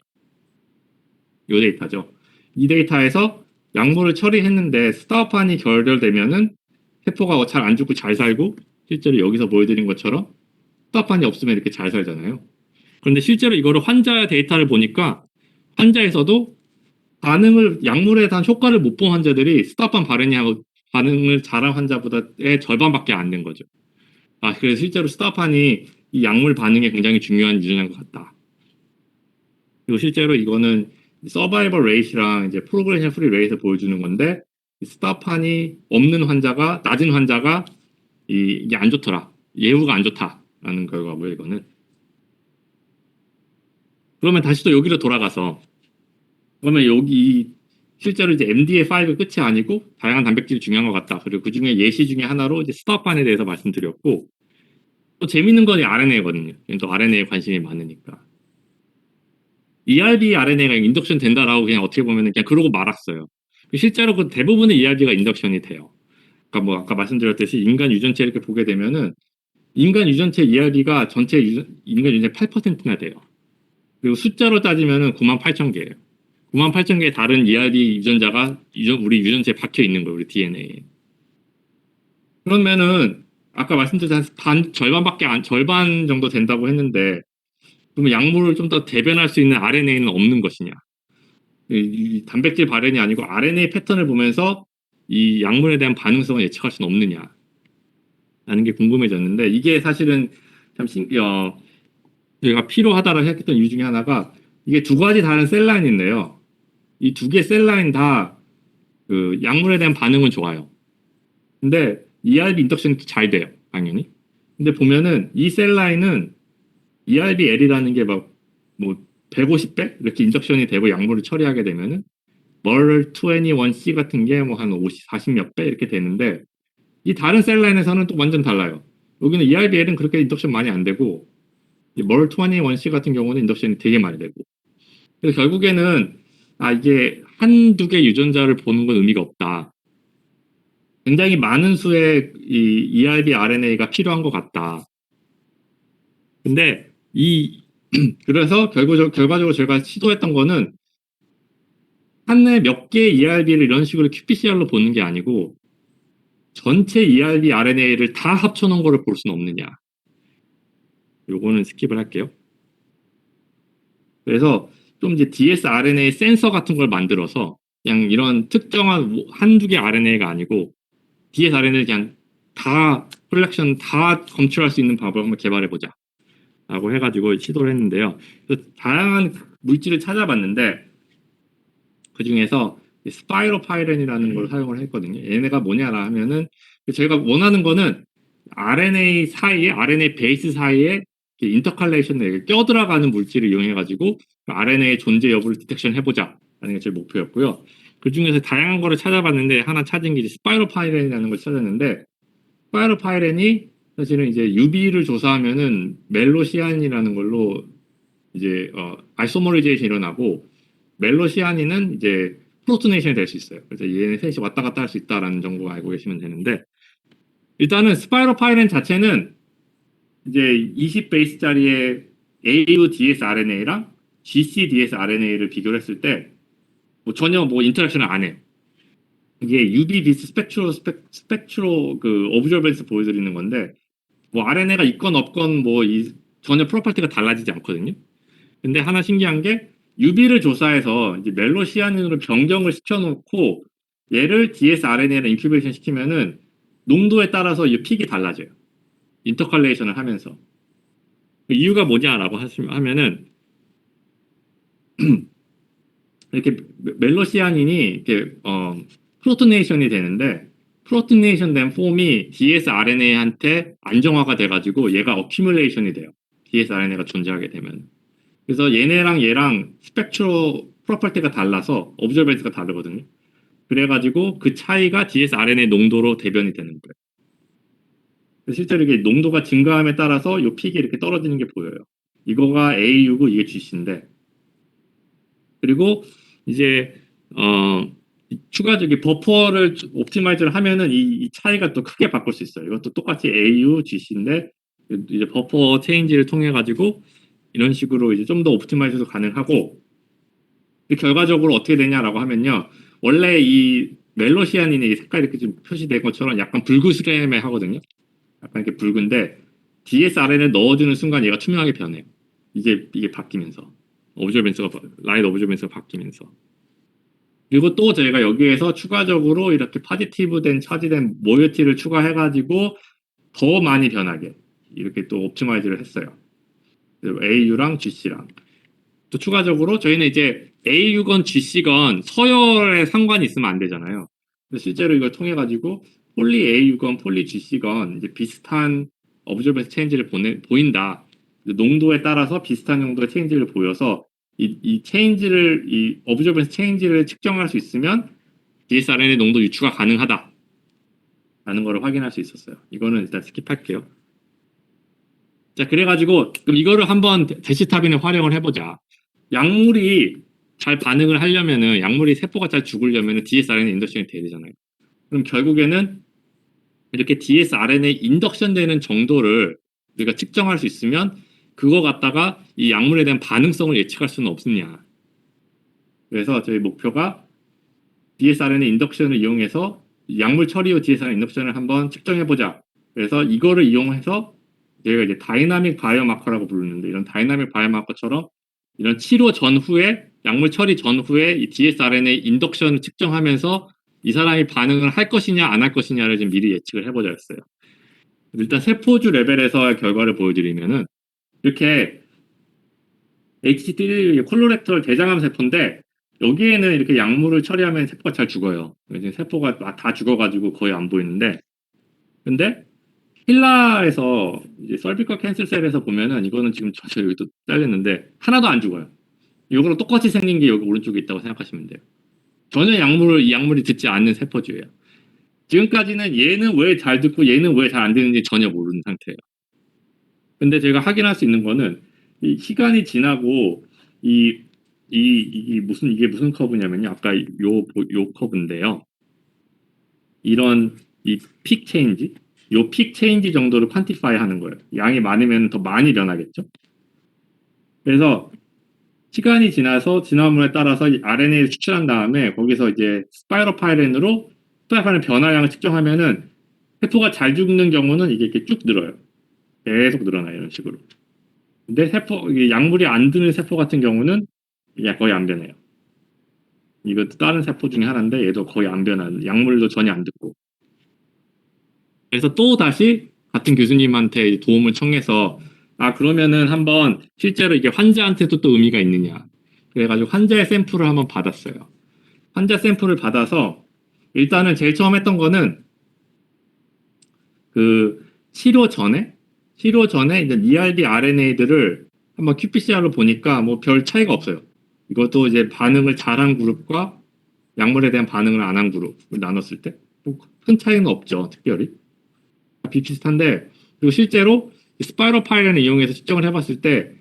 이 데이터죠. 이 데이터에서 약물을 처리했는데 스타판이 결절되면은 세포가 잘 안 죽고 잘 살고 실제로 여기서 보여드린 것처럼 스타판이 없으면 이렇게 잘 살잖아요. 그런데 실제로 이거를 환자 데이터를 보니까 환자에서도 약물에 대한 효과를 못 본 환자들이 스타판 발현하고 반응을 잘한 환자보다의 절반밖에 안 된 거죠. 그래서 실제로 스타판이 이 약물 반응에 굉장히 중요한 유전자인 것 같다. 그리고 실제로 이거는 서바이벌 레이트랑 이제 프로그레션 프리 레이트를 보여주는 건데 스타판이 없는 환자가 낮은 환자가 이게 안 좋더라. 예후가 안 좋다라는 결과고요. 이거는 그러면 다시 또 여기로 돌아가서 그러면 여기 실제로 이제 MDA5 끝이 아니고 다양한 단백질이 중요한 것 같다. 그리고 그 중에 예시 중에 하나로 이제 스타반에 대해서 말씀드렸고 또 재밌는 건 이 RNA거든요. 또 RNA에 관심이 많으니까. ERB RNA가 인덕션 된다라고 그냥 어떻게 보면 그냥 그러고 말았어요. 실제로 그 대부분의 ERB가 인덕션이 돼요. 그러니까 뭐 아까 말씀드렸듯이 인간 유전체 이렇게 보게 되면은 인간 유전체 ERB가 전체 인간 유전체 8%나 돼요. 그리고 숫자로 따지면은 98,000개예요. 98,000개의 다른 ERB 유전자가 우리 유전체에 박혀 있는 거예요. 우리 DNA에. 그러면은 아까 말씀드린 절반 정도 된다고 했는데 그러면 약물을 좀 더 대변할 수 있는 RNA는 없는 것이냐? 이 단백질 발현이 아니고 RNA 패턴을 보면서 이 약물에 대한 반응성을 예측할 수는 없느냐? 라는 게 궁금해졌는데 이게 사실은 참 저희가 필요하다고 생각했던 이유 중에 하나가 이게 두 가지 다른 셀 라인인데요. 이 두 개 셀 라인 다 그 약물에 대한 반응은 좋아요. 근데 ERB 인덕션이 잘 돼요. 당연히. 근데 보면은 이 셀 라인은 ERBL이라는 게 막 뭐 150배 이렇게 인덕션이 되고 약물을 처리하게 되면은 MER21C 같은 게 뭐 한 50, 40 몇 배 이렇게 되는데 이 다른 셀 라인에서는 또 완전 달라요. 여기는 ERBL은 그렇게 인덕션 많이 안 되고 MER21C 같은 경우는 인덕션이 되게 많이 되고 그래서 결국에는 이게 한두 개 유전자를 보는 건 의미가 없다. 굉장히 많은 수의 이 ERB RNA가 필요한 것 같다. 근데 그래서 결과적으로 제가 시도했던 거는 한 해 몇 개의 ERB를 이런 식으로 qPCR로 보는 게 아니고 전체 ERB RNA를 다 합쳐놓은 거를 볼 수는 없느냐. 요거는 스킵을 할게요. 그래서 좀 이제 dsRNA 센서 같은 걸 만들어서 그냥 이런 특정한 한두 개 RNA가 아니고 dsRNA를 그냥 다 컬렉션 다 검출할 수 있는 방법을 한번 개발해보자. 라고 해가지고 시도를 했는데요. 다양한 물질을 찾아봤는데 그 중에서 스파이로파이렌이라는 걸 사용을 했거든요. 얘네가 뭐냐라 하면은 저희가 원하는 거는 RNA 사이에 RNA 베이스 사이에 인터칼레이션을 껴들어가는 물질을 이용해 가지고 RNA의 존재 여부를 디텍션 해보자 라는 게 제 목표였고요. 그 중에서 다양한 거를 찾아봤는데 하나 찾은 게 스파이로파이렌이라는 걸 찾았는데 스파이로파이렌이 사실은 이제 UV를 조사하면은 멜로시안이라는 걸로 이제 아이소머리제이션이 일어나고 멜로시아닌은 이제 프로토네이션이 될 수 있어요. 그래서 얘네 셋이 왔다 갔다 할 수 있다라는 정보 알고 계시면 되는데 일단은 스파이로파이렌 자체는 이제 20 베이스짜리의 AU dsRNA랑 GC dsRNA를 비교를 했을 때 뭐 전혀 뭐 인터랙션을 안 해요. 이게 UV 비스 스펙트로 그 오브저벤스 보여드리는 건데 뭐 RNA가 있건 없건 뭐 전혀 프로퍼티가 달라지지 않거든요. 근데 하나 신기한 게 UV를 조사해서 이제 멜로시아닌으로 변경을 시켜놓고 얘를 dsRNA로 인큐베이션 시키면은 농도에 따라서 이 픽이 달라져요. 인터컬레이션을 하면서. 그 이유가 뭐냐라고 하면은 이렇게 멜로시아닌이 이렇게 프로토네이션이 되는데 프로토네이션 된 폼이 dsRNA한테 안정화가 돼가지고 얘가 어큐뮬레이션이 돼요. dsRNA가 존재하게 되면. 그래서 얘네랑 얘랑 스펙트로 프로퍼티가 달라서 오브저벤스가 다르거든요. 그래가지고 그 차이가 dsRNA 농도로 대변이 되는 거예요. 실제로 이게 농도가 증가함에 따라서 이 픽이 이렇게 떨어지는 게 보여요. 이거가 AU고 이게 GC인데 그리고 이제 추가적인 버퍼를 옵티마이즈를 하면은 이 차이가 또 크게 바꿀 수 있어요. 이것도 똑같이 AU, GC인데 이제 버퍼 체인지를 통해 가지고 이런 식으로 이제 좀 더 옵티마이즈도 가능하고 결과적으로 어떻게 되냐라고 하면요. 원래 이 멜로시아닌의 색깔이 이렇게 좀 표시된 것처럼 약간 붉으스레매 하거든요. 약간 이렇게 붉은데 dsRNA를 넣어주는 순간 얘가 투명하게 변해요. 이게 바뀌면서 라이트 오브저벤스가 바뀌면서 그리고 또 저희가 여기에서 추가적으로 이렇게 차지된 모이티를 추가해가지고 더 많이 변하게 이렇게 또 옵티마이즈를 했어요. AU랑 GC랑 또 추가적으로 저희는 이제 AU건 GC건 서열에 상관이 있으면 안 되잖아요. 실제로 이걸 통해 가지고 폴리 AU건 폴리 GC건 이제 비슷한 오브저벤스 체인지를 보인다. 농도에 따라서 비슷한 정도의 체인지를 보여서 이 체인지를 이 observance 체인지를 측정할 수 있으면 DSRNA 농도 유추가 가능하다라는 거를 확인할 수 있었어요. 이거는 일단 스킵할게요. 자, 그래가지고 그럼 이거를 한번 대시타빈에 활용을 해보자. 약물이 잘 반응을 하려면은 약물이 세포가 잘 죽으려면은 DSRNA 인덕션이 돼야 되잖아요. 그럼 결국에는 이렇게 dsRNA 인덕션 되는 정도를 우리가 측정할 수 있으면 그거 갖다가 이 약물에 대한 반응성을 예측할 수는 없느냐. 그래서 저희 목표가 dsRNA 인덕션을 이용해서 약물 처리 후 dsRNA 인덕션을 한번 측정해보자. 그래서 이거를 이용해서 저희가 이제 다이나믹 바이오마커라고 부르는데 이런 다이나믹 바이오마커처럼 이런 치료 전후에 약물 처리 전후에 이 dsRNA 인덕션을 측정하면서 이 사람이 반응을 할 것이냐 안 할 것이냐를 좀 미리 예측을 해보자 했어요. 일단 세포주 레벨에서의 결과를 보여드리면은 이렇게 HT 콜로렉터 대장암 세포인데 여기에는 이렇게 약물을 처리하면 세포가 잘 죽어요. 이제 세포가 다 죽어가지고 거의 안 보이는데 근데 힐라에서 이제 설비컬 캔슬셀에서 보면은 이거는 지금 저 여기 또 잘렸는데 하나도 안 죽어요. 이거랑 똑같이 생긴 게 여기 오른쪽에 있다고 생각하시면 돼요. 전혀 이 약물이 듣지 않는 세포주예요. 지금까지는 얘는 왜 잘 듣고 얘는 왜 잘 안 듣는지 전혀 모르는 상태예요. 근데 제가 확인할 수 있는 거는 이 시간이 지나고 이게 무슨 커브냐면요. 아까 요 커브인데요. 이런 이 픽 체인지, 요 픽 체인지 정도를 퀀티파이 하는 거예요. 양이 많으면 더 많이 변하겠죠. 그래서 시간이 지나서 진화물에 따라서 이 RNA를 추출한 다음에 거기서 이제 스파이로파이렌으로 스파이로파이렌 변화량을 측정하면은 세포가 잘 죽는 경우는 이게 이렇게 쭉 늘어요. 계속 늘어나요. 이런 식으로. 근데 이게 약물이 안 드는 세포 같은 경우는 이게 거의 안 변해요. 이것도 다른 세포 중에 하나인데 얘도 거의 안 변하는 약물도 전혀 안 듣고. 그래서 또 다시 같은 교수님한테 도움을 청해서 그러면은 한번 실제로 이게 환자한테도 또 의미가 있느냐. 그래가지고 환자의 샘플을 한번 받았어요. 환자 샘플을 받아서 일단은 제일 처음 했던 거는 그 치료 전에 이제 ERB RNA들을 한번 qPCR로 보니까 뭐 별 차이가 없어요. 이것도 이제 반응을 잘한 그룹과 약물에 대한 반응을 안 한 그룹을 나눴을 때 큰 차이는 없죠. 특별히 비슷한데 그리고 실제로 스파이로파이렌을 이용해서 측정을 해봤을 때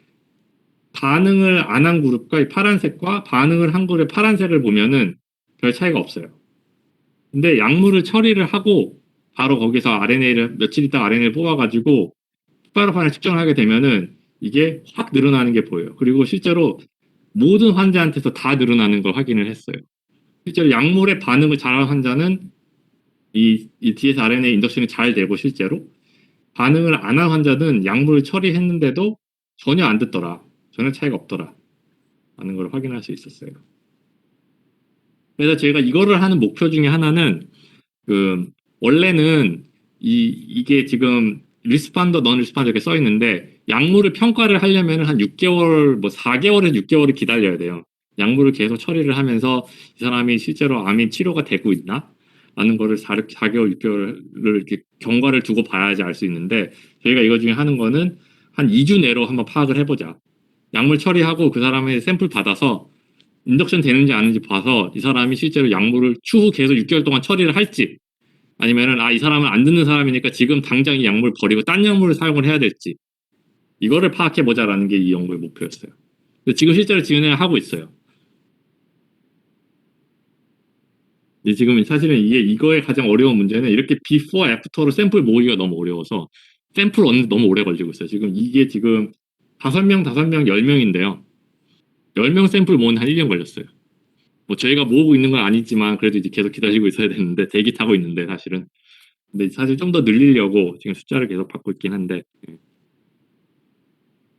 반응을 안 한 그룹과 이 파란색과 반응을 한 그룹의 파란색을 보면은 별 차이가 없어요. 근데 약물을 처리를 하고 바로 거기서 RNA를 며칠 있다가 RNA를 뽑아가지고 스파이로파이렌 측정을 하게 되면은 이게 확 늘어나는 게 보여요. 그리고 실제로 모든 환자한테서 다 늘어나는 걸 확인을 했어요. 실제로 약물에 반응을 잘한 환자는 이 dsRNA 인덕션이 잘 되고 실제로 반응을 안 한 환자는 약물을 처리했는데도 전혀 안 듣더라. 전혀 차이가 없더라. 라는 걸 확인할 수 있었어요. 그래서 제가 이거를 하는 목표 중에 하나는 그 원래는 이게 지금 리스판더, 넌 리스판더 이렇게 써 있는데 약물을 평가를 하려면 한 6개월, 뭐 4개월에서 6개월을 기다려야 돼요. 약물을 계속 처리를 하면서 이 사람이 실제로 암이 치료가 되고 있나? 라는 거를 4개월, 6개월을 이렇게 경과를 두고 봐야지 알 수 있는데 저희가 이거 중에 하는 거는 한 2주 내로 한번 파악을 해보자. 약물 처리하고 그 사람의 샘플 받아서 인덕션 되는지 아닌지 봐서 이 사람이 실제로 약물을 추후 계속 6개월 동안 처리를 할지 아니면은 이 사람은 안 듣는 사람이니까 지금 당장 이 약물을 버리고 딴 약물을 사용을 해야 될지 이거를 파악해보자라는 게 이 연구의 목표였어요. 근데 지금 실제로 진행을 하고 있어요. 근데 지금 사실은 이거의 가장 어려운 문제는 이렇게 before, after로 샘플 모으기가 너무 어려워서 샘플 얻는 데 너무 오래 걸리고 있어요. 지금 이게 지금 5명, 5명, 10명인데요. 10명 샘플 모으는 한 1년 걸렸어요. 뭐 저희가 모으고 있는 건 아니지만 그래도 이제 계속 기다리고 있어야 되는데 대기 타고 있는데 사실은 근데 사실 좀 더 늘리려고 지금 숫자를 계속 받고 있긴 한데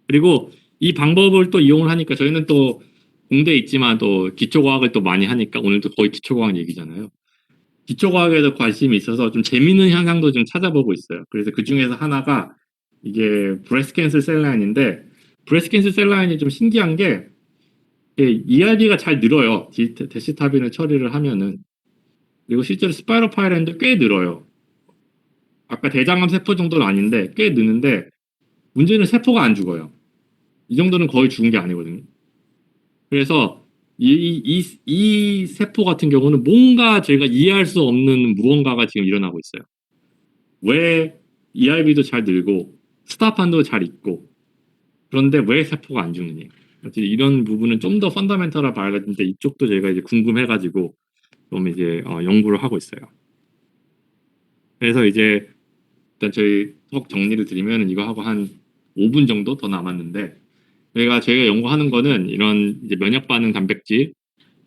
그리고 이 방법을 또 이용을 하니까 저희는 또 공대에 있지만 또 기초과학을 또 많이 하니까 오늘도 거의 기초과학 얘기잖아요. 기초과학에도 관심이 있어서 좀 재밌는 현상도 좀 찾아보고 있어요. 그래서 그 중에서 하나가 이게 브레스트 캔슬 셀라인인데 브레스트 캔슬 셀라인이 좀 신기한 게 ERB가 잘 늘어요. 데시타빈을 처리를 하면은 그리고 실제로 스파이로파이렌도 꽤 늘어요. 아까 대장암 세포 정도는 아닌데 꽤 느는데 문제는 세포가 안 죽어요. 이 정도는 거의 죽은 게 아니거든요. 그래서 이 세포 같은 경우는 뭔가 저희가 이해할 수 없는 무언가가 지금 일어나고 있어요. 왜 ERB도 잘 늘고 스타판도 잘 있고 그런데 왜 세포가 안 죽느냐. 이런 부분은 좀 더 펀더멘털하게 봐야 되는데 이쪽도 저희가 이제 궁금해가지고 좀 이제 연구를 하고 있어요. 그래서 이제 일단 저희 톡 정리를 드리면 이거 하고 한 5분 정도 더 남았는데 저희가 연구하는 거는 이런 이제 면역 반응 단백질이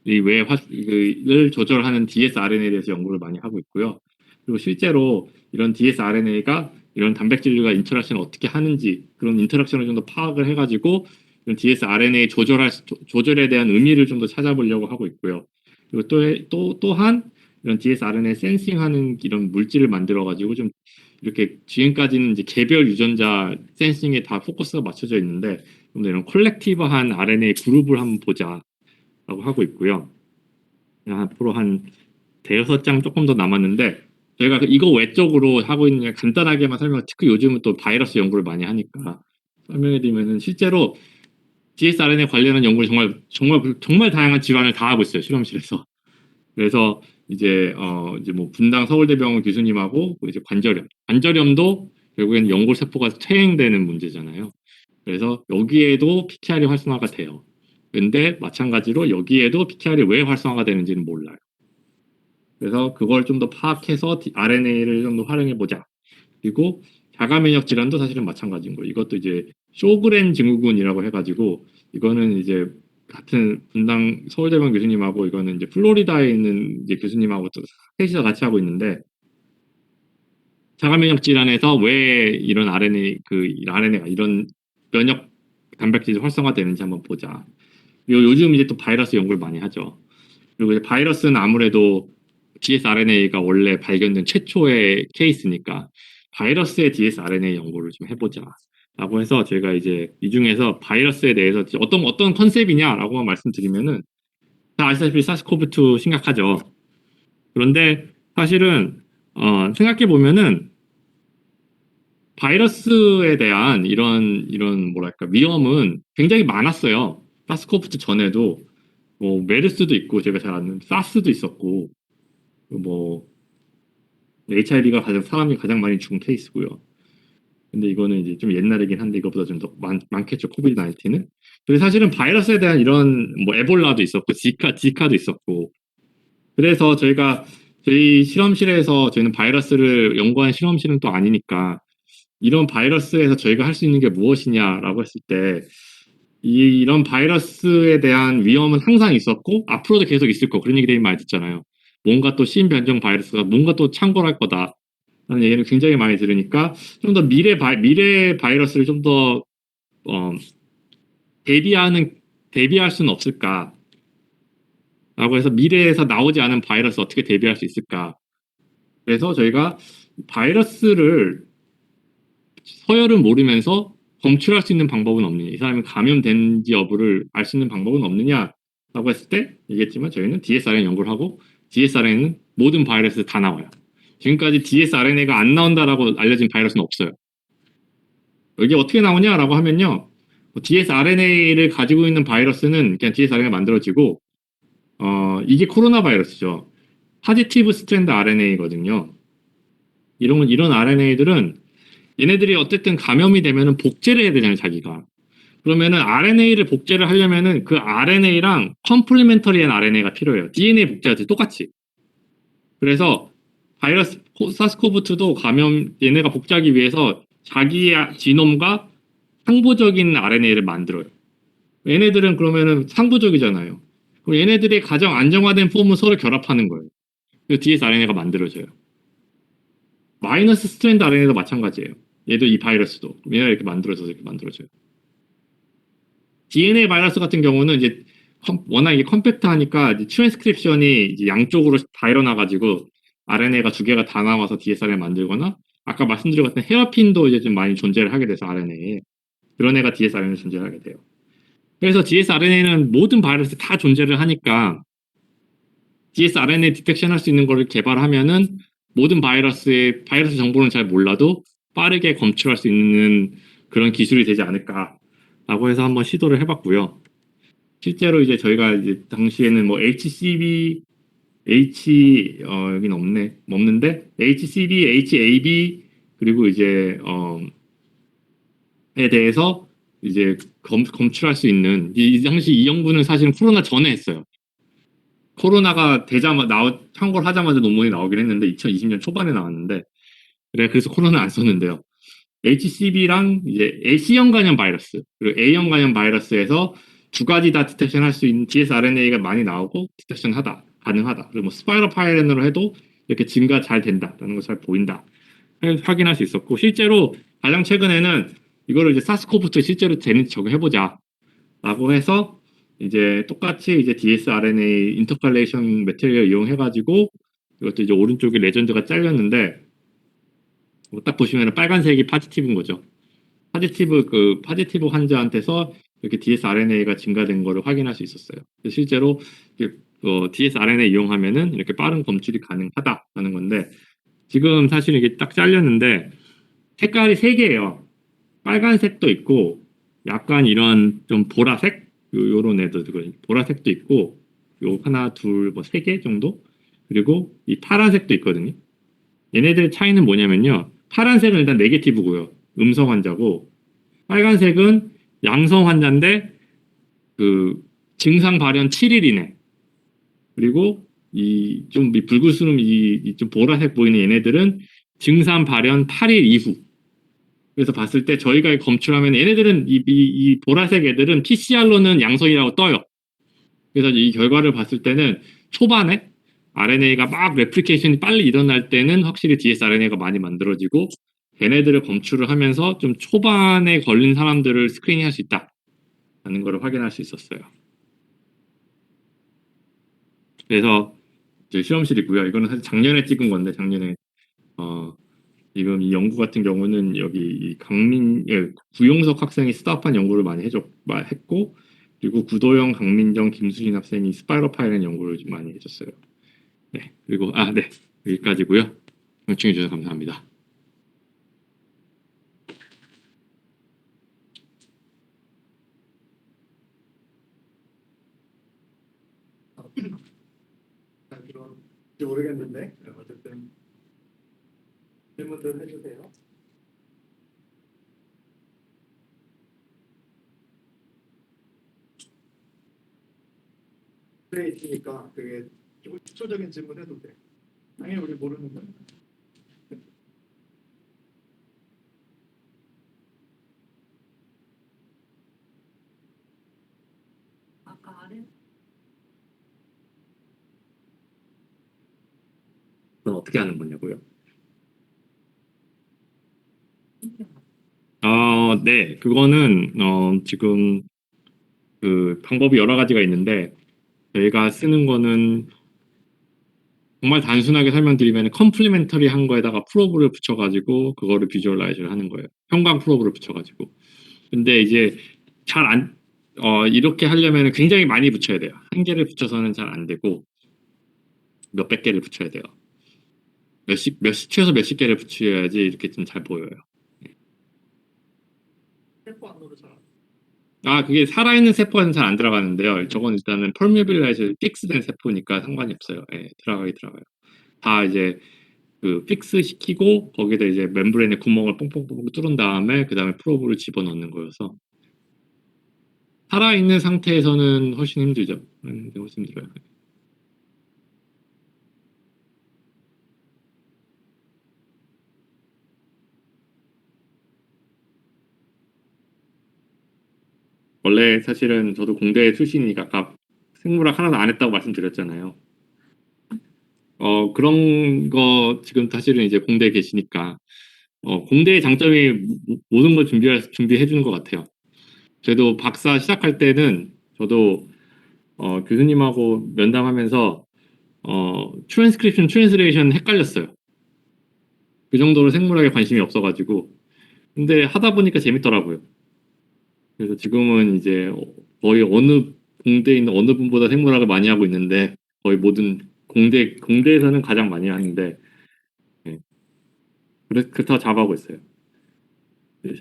를 조절하는 dsRNA에 대해서 연구를 많이 하고 있고요. 그리고 실제로 이런 dsRNA가 이런 단백질과 인터랙션을 어떻게 하는지 그런 인터랙션을 좀 더 파악을 해가지고 이런 dsRNA 조절에 대한 의미를 좀 더 찾아보려고 하고 있고요. 그리고 또한 이런 dsRNA 센싱하는 이런 물질을 만들어가지고 좀 이렇게 지금까지는 이제 개별 유전자 센싱에 다 포커스가 맞춰져 있는데 좀 더 이런 콜렉티브한 RNA 그룹을 한번 보자라고 하고 있고요. 앞으로 한 대여섯 장 조금 더 남았는데 저희가 이거 외적으로 하고 있는 게 간단하게만 특히 요즘은 또 바이러스 연구를 많이 하니까 설명해드리면은 실제로 dsRNA 관련한 연구를 정말 다양한 질환을 다 하고 있어요 실험실에서. 그래서 이제 뭐 분당 서울대병원 교수님하고 이제 관절염도 결국에는 연골세포가 퇴행되는 문제잖아요. 그래서 여기에도 PKR이 활성화가 돼요. 근데 마찬가지로 여기에도 PKR이 왜 활성화가 되는지는 몰라요. 그래서 그걸 좀 더 파악해서 RNA를 좀 더 활용해 보자. 그리고 자가면역 질환도 사실은 마찬가지인 거예요. 이것도 이제 쇼그렌 증후군이라고 해가지고 이거는 이제 같은 분당 서울대병원 교수님하고 이거는 이제 플로리다에 있는 이제 교수님하고 또 셋이서 같이 하고 있는데 자가면역 질환에서 왜 이런 RNA가 이런 면역 단백질이 활성화되는지 한번 보자. 그리고 요즘 이제 또 바이러스 연구를 많이 하죠. 그리고 이제 바이러스는 아무래도 dsRNA가 원래 발견된 최초의 케이스니까 바이러스의 dsRNA 연구를 좀 해보자. 라고 해서 제가 이제 이 중에서 바이러스에 대해서 어떤 컨셉이냐라고만 말씀드리면은 다 아시다시피 사스코브2 심각하죠. 그런데 사실은 생각해 보면은 바이러스에 대한 이런 뭐랄까 위험은 굉장히 많았어요. 사스코브2 전에도 뭐 메르스도 있고 제가 잘 아는 사스도 있었고 뭐 HIV가 사람이 가장 많이 죽은 케이스고요. 근데 이거는 이제 좀 옛날이긴 한데 이것보다 좀 더 많겠죠. 코비드 19는. 그래서 사실은 바이러스에 대한 이런 뭐 에볼라도 있었고 지카도 있었고. 그래서 저희 실험실에서 저희는 바이러스를 연구한 실험실은 또 아니니까 이런 바이러스에서 저희가 할 수 있는 게 무엇이냐라고 했을 때 이런 바이러스에 대한 위험은 항상 있었고 앞으로도 계속 있을 거 그런 얘기 되게 많이 듣잖아요. 뭔가 또 신변종 바이러스가 뭔가 또 창궐할 거다. 라는 얘기를 굉장히 많이 들으니까 좀 더 미래 바이러스를 좀 더 대비할 수는 없을까? 라고 해서 미래에서 나오지 않은 바이러스 어떻게 대비할 수 있을까? 그래서 저희가 바이러스를 서열을 모르면서 검출할 수 있는 방법은 없느냐? 이 사람이 감염된지 여부를 알 수 있는 방법은 없느냐라고 했을 때 얘기했지만 저희는 dsRNA 연구를 하고 dsRNA는 모든 바이러스 다 나와요. 지금까지 dsRNA가 안 나온다라고 알려진 바이러스는 없어요. 이게 어떻게 나오냐라고 하면요. dsRNA를 가지고 있는 바이러스는 그냥 dsRNA가 만들어지고 이게 코로나 바이러스죠. 파지티브 스트랜드 RNA거든요. 이런 RNA들은 얘네들이 어쨌든 감염이 되면은 복제를 해야 되잖아요, 자기가. 그러면은 RNA를 복제를 하려면은 그 RNA랑 컴플리멘터리한 RNA가 필요해요. DNA 복제하듯이 똑같이. 그래서 사스코브2도 얘네가 복제하기 위해서 자기의 지놈과 상부적인 RNA를 만들어요. 얘네들은 그러면은 상부적이잖아요. 그럼 얘네들이 가장 안정화된 폼은 서로 결합하는 거예요. 그 dsRNA가 만들어져요. 마이너스 스트랜드 RNA도 마찬가지예요. 얘도 이 바이러스도 얘네가 이렇게 만들어져서 이렇게 만들어져요. DNA 바이러스 같은 경우는 이제 워낙 이게 컴팩트하니까 트랜스크립션이 이제 양쪽으로 다 일어나가지고 RNA가 두 개가 다 나와서 dsRNA 만들거나 아까 말씀드린 것 같은 헤어핀도 이제 좀 많이 존재를 하게 돼서 RNA에 그런 애가 dsRNA 존재하게 돼요. 그래서 dsRNA는 모든 바이러스 다 존재를 하니까 dsRNA 디텍션 할 수 있는 거를 개발하면은 모든 바이러스 정보는 잘 몰라도 빠르게 검출할 수 있는 그런 기술이 되지 않을까라고 해서 한번 시도를 해봤고요. 실제로 이제 저희가 이제 당시에는 뭐 여긴 없는데 HCB, HAB 그리고 이제 에 대해서 이제 검출할 수 있는 이 당시 이 연구는 사실은 코로나 전에 했어요. 코로나가 참고를 하자마자 논문이 나오긴 했는데 2020년 초반에 나왔는데 그래서 코로나 안 썼는데요. HCB랑 이제 C형 간염 바이러스 그리고 A형 간염 바이러스에서 두 가지 다 디텍션 할 수 있는 dsRNA가 많이 나오고 디텍션 가능하다. 그리고 뭐 스파이럴 파이렌으로 해도 이렇게 증가 잘 된다라는 걸 잘 보인다. 확인할 수 있었고 실제로 가장 최근에는 이거를 이제 사스코브2 실제로 되는지 적용해보자 라고 해서 이제 똑같이 이제 dsRNA 인터칼레이션 매트리얼 이용해가지고 이것도 이제 오른쪽에 레전드가 잘렸는데 뭐딱 보시면 빨간색이 파지티브인 거죠. 파지티브 환자한테서 이렇게 dsRNA가 증가된 거를 확인할 수 있었어요. 실제로 dsRNA 이용하면은 이렇게 빠른 검출이 가능하다라는 건데 지금 사실 이게 딱 잘렸는데 색깔이 세 개예요. 빨간색도 있고 약간 이런 좀 보라색 요런 애들 보라색도 있고 요 하나 둘 뭐 세 개 정도 그리고 이 파란색도 있거든요. 얘네들 차이는 뭐냐면요. 파란색은 일단 네게티브고요. 음성 환자고 빨간색은 양성 환자인데 그 증상 발현 7일 이내 그리고 이 좀 붉은수름 좀 보라색 보이는 얘네들은 증상 발현 8일 이후 그래서 봤을 때 저희가 검출하면 얘네들은 이 보라색 애들은 PCR로는 양성이라고 떠요. 그래서 이 결과를 봤을 때는 초반에 RNA가 막 레플리케이션이 빨리 일어날 때는 확실히 dsRNA가 많이 만들어지고 걔네들을 검출을 하면서 좀 초반에 걸린 사람들을 스크리닝할 수 있다라는 걸 확인할 수 있었어요. 그래서 이제 실험실이고요. 이거는 사실 작년에 찍은 건데 작년에 지금 이 연구 같은 경우는 여기 구용석 학생이 스타트한 연구를 많이 했고 그리고 구도영, 강민정, 김수진 학생이 스파이로파이렌 연구를 좀 많이 해줬어요. 네, 그리고 네 여기까지고요. 요청해 주셔서 감사합니다. 그럼 모르겠는데 어쨌든 질문들 해주세요. 그래 있으니까 그게 조금 추초적인 질문 해도 돼. 당연히 우리 모르는 거야. 그건 어떻게 하는 거냐고요? 네, 그거는 지금 그 방법이 여러 가지가 있는데 저희가 쓰는 거는 정말 단순하게 설명드리면 컴플리멘터리 한 거에다가 프로브를 붙여가지고 그거를 비주얼라이즈를 하는 거예요. 형광 프로브를 붙여가지고. 근데 이제 잘 안, 이렇게 하려면 굉장히 많이 붙여야 돼요. 한 개를 붙여서는 잘 안 되고 몇백 개를 붙여야 돼요. 최소 몇십 개를 붙여야지 이렇게 좀 잘 보여요. 세포 안으로 잘. 그게 살아있는 세포는 잘 안 들어가는데요. 저건 일단은 펄뮤빌라이즈 픽스된 세포니까 상관이 없어요. 예, 들어가요. 다 이제 그 픽스 시키고 거기다 이제 멤브레인에 구멍을 뽕뽕뽕 뚫은 다음에 그 다음에 프로브를 집어넣는 거여서 살아있는 상태에서는 훨씬 힘들죠. 훨씬 힘들어요. 원래 사실은 저도 공대 출신이니까 아까 생물학 하나도 안 했다고 말씀드렸잖아요. 그런 거 지금 사실은 이제 공대에 계시니까 공대의 장점이 모든 걸 준비해 주는 것 같아요. 저도 박사 시작할 때는 저도 교수님하고 면담하면서 트랜스크립션, 트랜스레이션 헷갈렸어요. 그 정도로 생물학에 관심이 없어가지고. 근데 하다 보니까 재밌더라고요. 그래서 지금은 이제 거의 공대에 있는 어느 분보다 생물학을 많이 하고 있는데 거의 모든 공대에서는 가장 많이 하는데 네. 그렇다고 잡아하고 있어요. 네.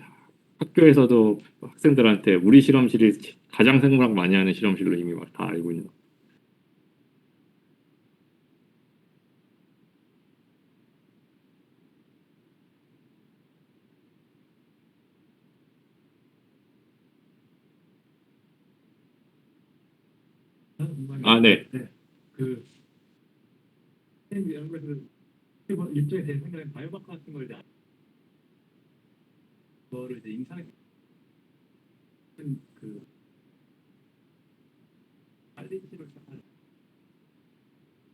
학교에서도 학생들한테 우리 실험실이 가장 생물학 많이 하는 실험실로 이미 막 다 알고 있는. 아, 네. 그 일종의 제 생각엔 바이오바카 같은 걸 이제 그거를 이제 임상에 그 빨리 치료 시작하는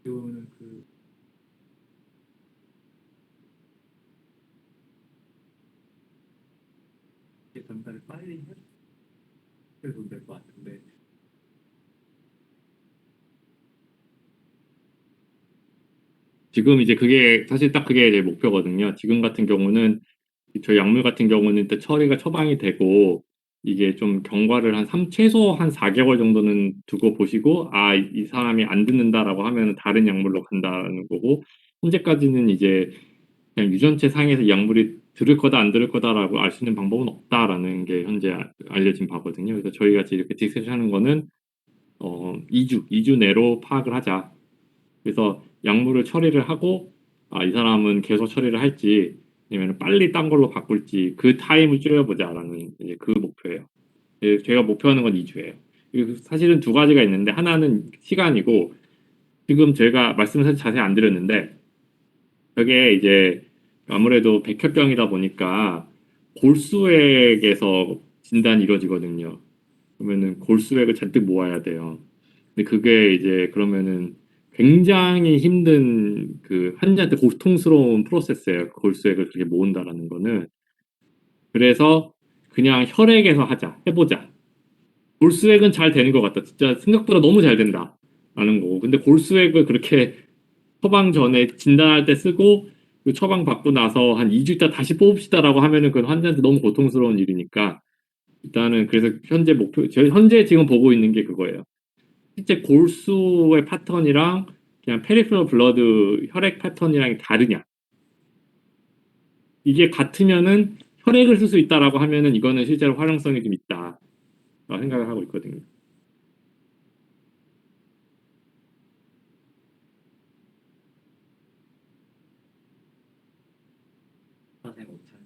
경우는 그 전달을 빨리 해도 될 것 같은데 지금 이제 그게 사실 딱 그게 이제 목표거든요. 지금 같은 경우는 저희 약물 같은 경우는 일단 처리가 처방이 되고 이게 좀 경과를 최소 한 4개월 정도는 두고 보시고 이 사람이 안 듣는다라고 하면 다른 약물로 간다는 거고 현재까지는 이제 그냥 유전체 상에서 이 약물이 들을 거다 안 들을 거다라고 알 수 있는 방법은 없다라는 게 현재 알려진 바거든요. 그래서 저희 같이 이렇게 디스커션 하는 거는 2주 내로 파악을 하자. 그래서 약물을 처리를 하고 이 사람은 계속 처리를 할지 아니면 빨리 딴 걸로 바꿀지 그 타임을 줄여보자라는 이제 그 목표예요. 제가 목표하는 건 2주예요. 사실은 두 가지가 있는데 하나는 시간이고 지금 제가 말씀을 사실 자세히 안 드렸는데 그게 이제 아무래도 백혈병이다 보니까 골수액에서 진단이 이루어지거든요. 그러면은 골수액을 잔뜩 모아야 돼요. 근데 그게 이제 그러면은 굉장히 힘든 그 환자한테 고통스러운 프로세스예요. 골수액을 그렇게 모은다라는 거는. 그래서 그냥 혈액에서 해보자. 골수액은 잘 되는 것 같다. 진짜 생각보다 너무 잘 된다. 라는 거고. 근데 골수액을 그렇게 처방 전에 진단할 때 쓰고 그 처방 받고 나서 한 2주 있다 다시 뽑읍시다라고 하면은 그건 환자한테 너무 고통스러운 일이니까 일단은 그래서 현재 지금 보고 있는 게 그거예요. 실제 골수의 패턴이랑 그냥 페리페럴 블러드 혈액 패턴이랑 다르냐. 이게 같으면은 혈액을 쓸 수 있다라고 하면은 이거는 실제로 활용성이 좀 있다. 생각을 하고 있거든요. 선생 오찬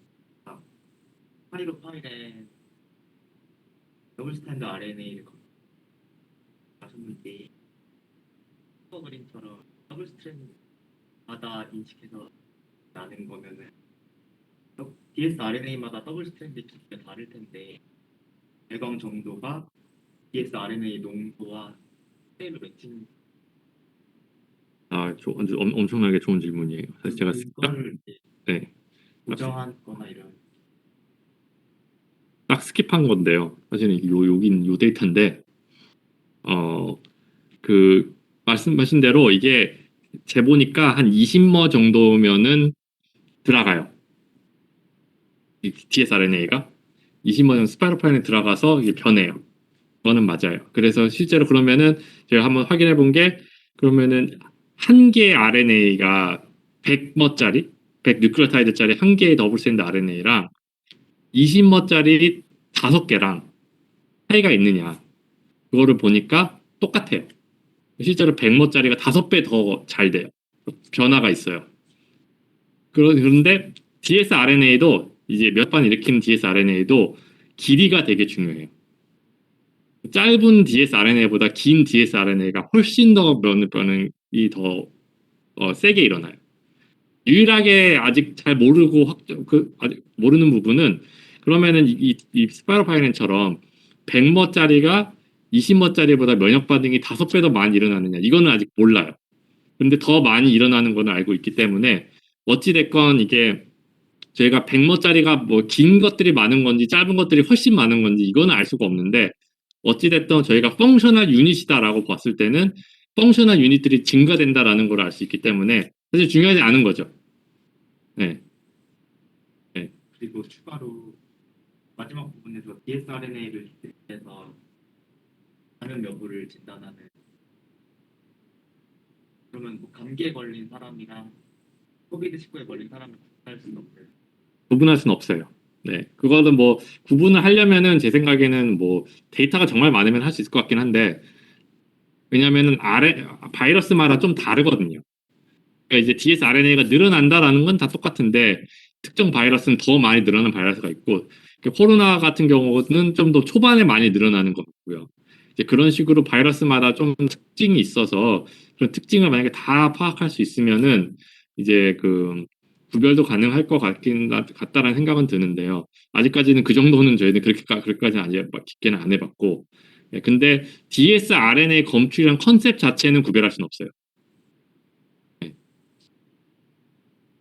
파이로 파일에 더블 스탠드 RNA를 가셨는데 프로그램처럼 더블 스트랜드마다 인식해서 나는 거면은 dsRNA마다 더블 스트랜드 길이가 다를 텐데 발광 정도가 dsRNA 농도와 스테이블 매칭 엄청나게 좋은 질문이에요. 사실 제가 그거를 이제 네, 고정한 거나 이런 딱 스킵한 건데요. 사실은 여긴 요 데이터인데 그 말씀하신 대로 이게 재보니까 한 20머 정도면은 들어가요. 이 dsRNA가 20머 정도 스파이로파인에 들어가서 이게 변해요. 그거는 맞아요. 그래서 실제로 그러면은 제가 한번 확인해 본 게 그러면은 한 개의 RNA가 100머짜리 100 뉴클레오타이드짜리 한 개의 더블 스탠드 RNA랑 20머짜리 5개랑 차이가 있느냐. 그거를 보니까 똑같아요. 실제로 100머짜리가 5배 더 잘 돼요. 변화가 있어요. 그런데 dsRNA도 이제 몇 번 일으키는 dsRNA도 길이가 되게 중요해요. 짧은 dsRNA보다 긴 dsRNA가 훨씬 더 변이 더 세게 일어나요. 유일하게 아직 잘 모르고 아직 모르는 부분은 그러면은 이 스파이로파이렌처럼 100머짜리가 20머짜리보다 면역 반응이 5배 더 많이 일어나느냐 이거는 아직 몰라요. 근데 더 많이 일어나는 거는 알고 있기 때문에 어찌됐건 이게 저희가 100머짜리가 뭐 긴 것들이 많은 건지 짧은 것들이 훨씬 많은 건지 이거는 알 수가 없는데 어찌됐든 저희가 펑셔널 유닛이다라고 봤을 때는 펑셔널 유닛들이 증가된다라는 걸 알 수 있기 때문에 사실 중요하지 않은 거죠. 네. 네. 그리고 추가로 마지막 부분에서 dsRNA를 해서 감염 여부를 진단하는 그러면 뭐 감기에 걸린 사람이랑 코비드19에 걸린 사람을 구분할 수는 없어요. 구분할 수는 없어요. 네, 그거는 뭐 구분을 하려면은 제 생각에는 뭐 데이터가 정말 많으면 할 수 있을 것 같긴 한데 왜냐면은 바이러스마다 좀 다르거든요. 그러니까 이제 dsRNA가 늘어난다라는 건 다 똑같은데 특정 바이러스는 더 많이 늘어나는 바이러스가 있고 코로나 같은 경우는 좀 더 초반에 많이 늘어나는 것 같고요. 이제 그런 식으로 바이러스마다 좀 특징이 있어서 그런 특징을 만약에 다 파악할 수 있으면은 이제 그 구별도 가능할 것 같다라는 생각은 드는데요. 아직까지는 그 정도는 저희는 그렇게까지는 아직 막 깊게는 안 해봤고, 근데 dsRNA 검출이란 컨셉 자체는 구별할 수는 없어요.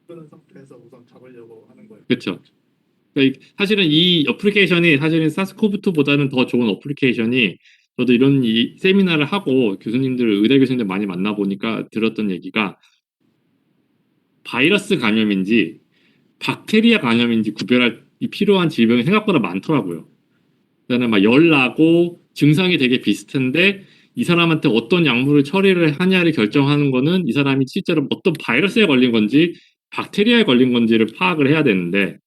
그런 상태에서 우선 잡으려고 하는 거예요. 그렇죠. 그러니까 사실은 이 어플리케이션이 사실은 사스코브2보다는 더 좋은 어플리케이션이 저도 이런 이 세미나를 하고 의대 교수님들 많이 만나보니까 들었던 얘기가 바이러스 감염인지 박테리아 감염인지 구별할 필요한 질병이 생각보다 많더라고요. 그다음에 막 열 나고 증상이 되게 비슷한데 이 사람한테 어떤 약물을 처리를 하냐를 결정하는 거는 이 사람이 실제로 어떤 바이러스에 걸린 건지 박테리아에 걸린 건지를 파악을 해야 되는데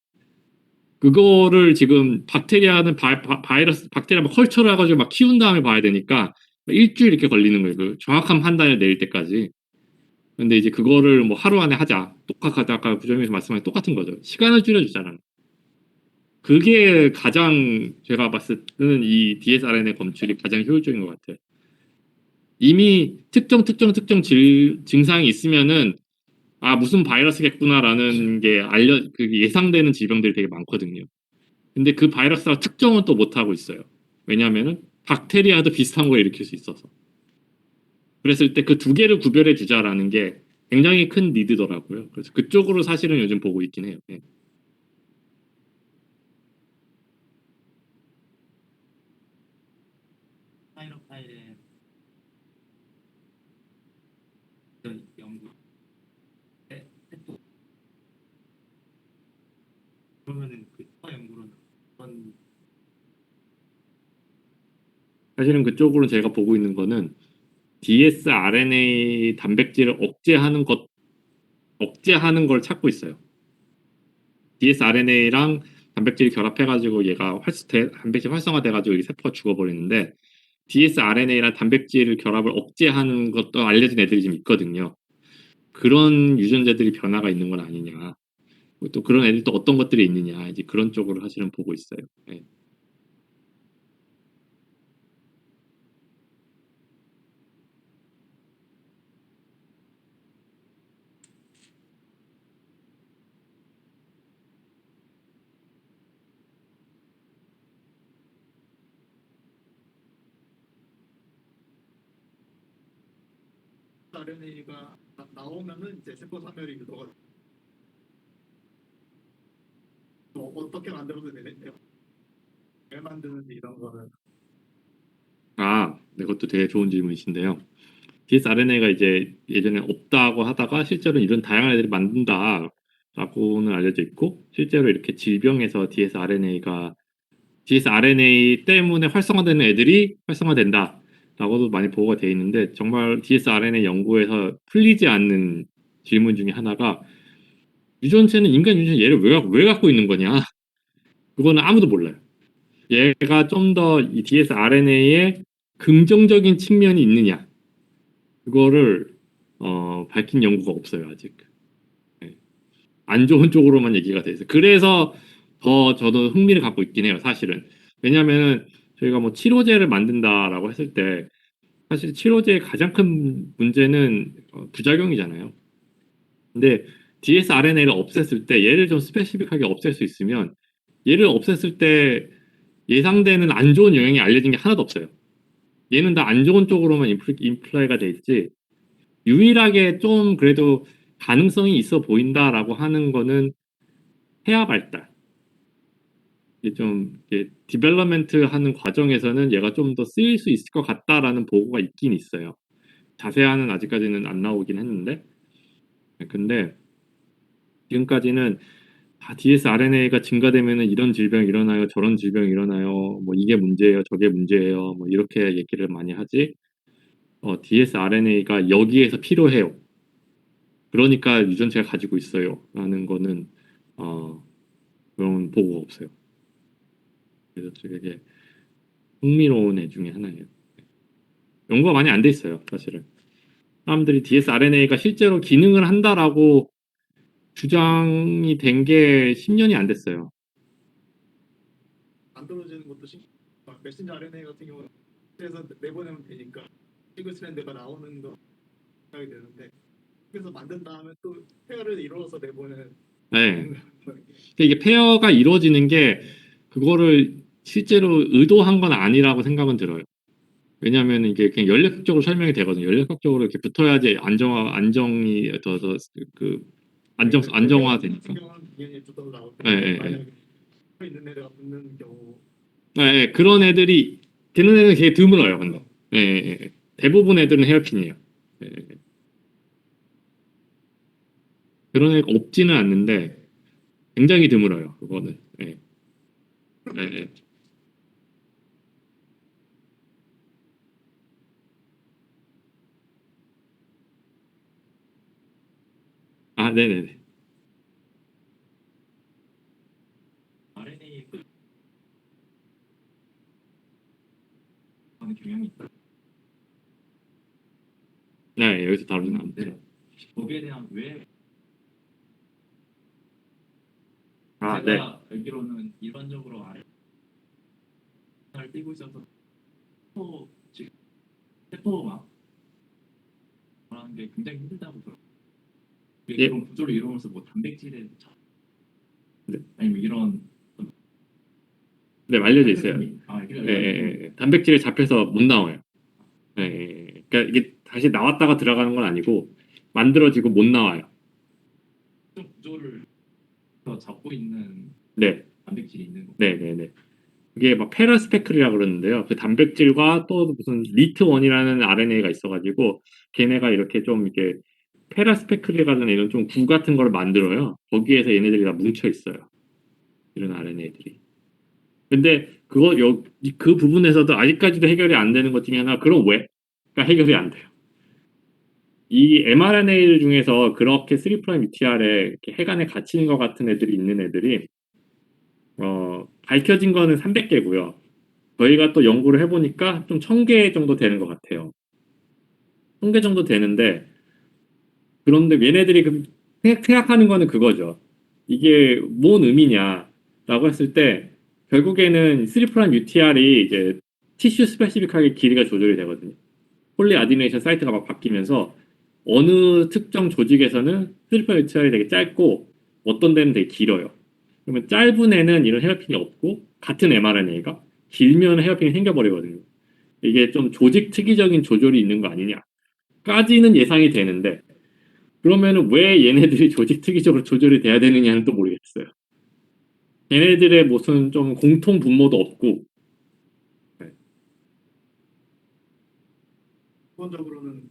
그거를 지금 박테리아는 바이러스 박테리아 막 컬처를 해가지고 막 키운 다음에 봐야 되니까 일주일 이렇게 걸리는 거예요. 그 정확한 판단을 내릴 때까지. 근데 이제 그거를 뭐 하루 안에 하자. 똑같하다. 아까 부장님께서 말씀하신 똑같은 거죠. 시간을 줄여주잖아요. 그게 가장 제가 봤을 때는 이 DSRNA 검출이 가장 효율적인 것 같아요. 이미 특정 증상이 있으면은 아 무슨 바이러스겠구나라는 게 그게 예상되는 질병들이 되게 많거든요. 근데 그 바이러스가 특정은 또 못하고 있어요. 왜냐하면은 박테리아도 비슷한 걸 일으킬 수 있어서. 그랬을 때 그 두 개를 구별해 주자라는 게 굉장히 큰 니드더라고요. 그래서 그쪽으로 사실은 요즘 보고 있긴 해요. 예. 파일럿 파일에 어떤 연구 했고 그러면은 그 연구로는 어떤 사실은 그쪽으로 제가 보고 있는 거는 dsRNA 단백질을 억제하는 걸 찾고 있어요. dsRNA랑 단백질이 결합해가지고 얘가 단백질 활성화돼가지고 이 세포가 죽어버리는데 dsRNA랑 단백질 결합을 억제하는 것도 알려진 애들이 좀 있거든요. 그런 유전자들이 변화가 있는 건 아니냐. 또 그런 애들 또 어떤 것들이 있느냐. 이제 그런 쪽으로 사실은 보고 있어요. 예. RNA가 나오면은 이제 세포 사멸이 그거가 어떻게 만들어도 되는데요. 왜 만드는지 이런 거는 네, 그것도 되게 좋은 질문이신데요. dsRNA가 이제 예전에 없다고 하다가 실제로 이런 다양한 애들이 만든다라고는 알려져 있고 실제로 이렇게 질병에서 dsRNA 때문에 활성화되는 애들이 활성화된다라고도 많이 보고가 돼 있는데 정말 dsRNA 연구에서 풀리지 않는 질문 중에 하나가 유전체는 인간 유전체 얘를 왜 갖고 있는 거냐? 그거는 아무도 몰라요. 얘가 좀 더 이 dsRNA에 긍정적인 측면이 있느냐? 그거를 밝힌 연구가 없어요 아직. 네. 안 좋은 쪽으로만 얘기가 돼 있어요. 그래서 더 저도 흥미를 갖고 있긴 해요 사실은. 왜냐하면 저희가 뭐 치료제를 만든다라고 했을 때 사실 치료제의 가장 큰 문제는 부작용이잖아요. 근데 dsRNA를 없앴을 때 얘를 좀 스페시픽하게 없앨 수 있으면 얘를 없앴을 때 예상되는 안 좋은 영향이 알려진 게 하나도 없어요. 얘는 다 안 좋은 쪽으로만 인플라이가 돼 있지 유일하게 좀 그래도 가능성이 있어 보인다라고 하는 거는 해야 발달. 이게 좀 디벨롭먼트 하는 과정에서는 얘가 좀 더 쓰일 수 있을 것 같다라는 보고가 있긴 있어요. 자세한은 아직까지는 안 나오긴 했는데 근데 지금까지는 다 dsRNA가 증가되면은 이런 질병이 일어나요, 저런 질병이 일어나요, 뭐 이게 문제예요, 저게 문제예요, 뭐 이렇게 얘기를 많이 하지. dsRNA가 여기에서 필요해요. 그러니까 유전체가 가지고 있어요. 라는 거는 어, 그런 보고가 없어요. 그래서 되게 흥미로운 애 중에 하나예요. 연구가 많이 안 돼 있어요, 사실은. 사람들이 dsRNA가 실제로 기능을 한다라고 주장이 된 게 10년이 안 됐어요. 만들어지는 것도 메신저 RNA 같은 경우는 그래서 내보내면 되니까 시글 스트랜드가 나오는 거 생각이 되는데 그래서 만든 다음에 또 페어를 이루어서 내보내는 네. 근데 이게 페어가 이루어지는 게 그거를 실제로 의도한 건 아니라고 생각은 들어요. 왜냐하면 이게 그냥 연력학적으로 설명이 되거든요. 연력학적으로 이렇게 붙어야지 안정이 더그 안정화 되니까. 예, 예, 예. 있는 애가 붙는 경우 예, 예. 그런 애들이 되는 애는 되게 드물어요. 근데 예, 예, 예. 대부분 애들은 헤어핀이에요. 예, 예. 그런 애가 없지는 않는데 굉장히 드물어요. 그거는. 예, 예, 예. 아, 네네네. RNA 하는 경향이 있다. 네, 여기서 다루진 않죠. 네. 거기에 대한 왜 아, 네. 제가 알기로는 일반적으로 RNA를 띄고 있어서 지금 세포가 말하는 게 굉장히 힘들다고 들어요. 예. 그런 구조를 이루면서 뭐 단백질에 네. 아니면 이런 네, 알려져 있어요. 이게 예, 예, 예. 단백질에 잡혀서 못 나와요. 예, 예, 예. 그러니까 이게 다시 나왔다가 들어가는 건 아니고 만들어지고 못 나와요. 구조를 더 잡고 있는 네, 단백질이 있는 거. 네, 네, 네. 그게 막 페라스페클이라고 그러는데요. 그 단백질과 또 무슨 리트1이라는 RNA가 있어가지고 걔네가 이렇게 좀 이렇게 페라스페클이라는 이런 좀 구 같은 걸 만들어요. 거기에서 얘네들이 다 뭉쳐 있어요. 이런 RNA들이. 근데 그 부분에서도 아직까지도 해결이 안 되는 것 중에 하나, 그럼 왜? 가 해결이 안 돼요. 이 mRNA 중에서 그렇게 3' UTR에 이렇게 해간에 갇히는 것 같은 애들이 있는 애들이 밝혀진 거는 300개고요. 저희가 또 연구를 해보니까 좀 1000개 정도 되는 것 같아요. 1000개 정도 되는데 그런데 얘네들이 생각하는 거는 그거죠. 이게 뭔 의미냐라고 했을 때 결국에는 3' UTR이 이제 티슈 스페시픽하게 길이가 조절이 되거든요. 폴리아디네이션 사이트가 막 바뀌면서 어느 특정 조직에서는 3' UTR이 되게 짧고 어떤 데는 되게 길어요. 그러면 짧은 애는 이런 헤어핀이 없고 같은 mRNA가 길면 헤어핀이 생겨버리거든요. 이게 좀 조직 특이적인 조절이 있는 거 아니냐까지는 예상이 되는데 그러면은 왜 얘네들이 조직 특이적으로 조절이 돼야 되느냐는 또 모르겠어요. 얘네들의 무슨 좀 공통 분모도 없고 기본적으로는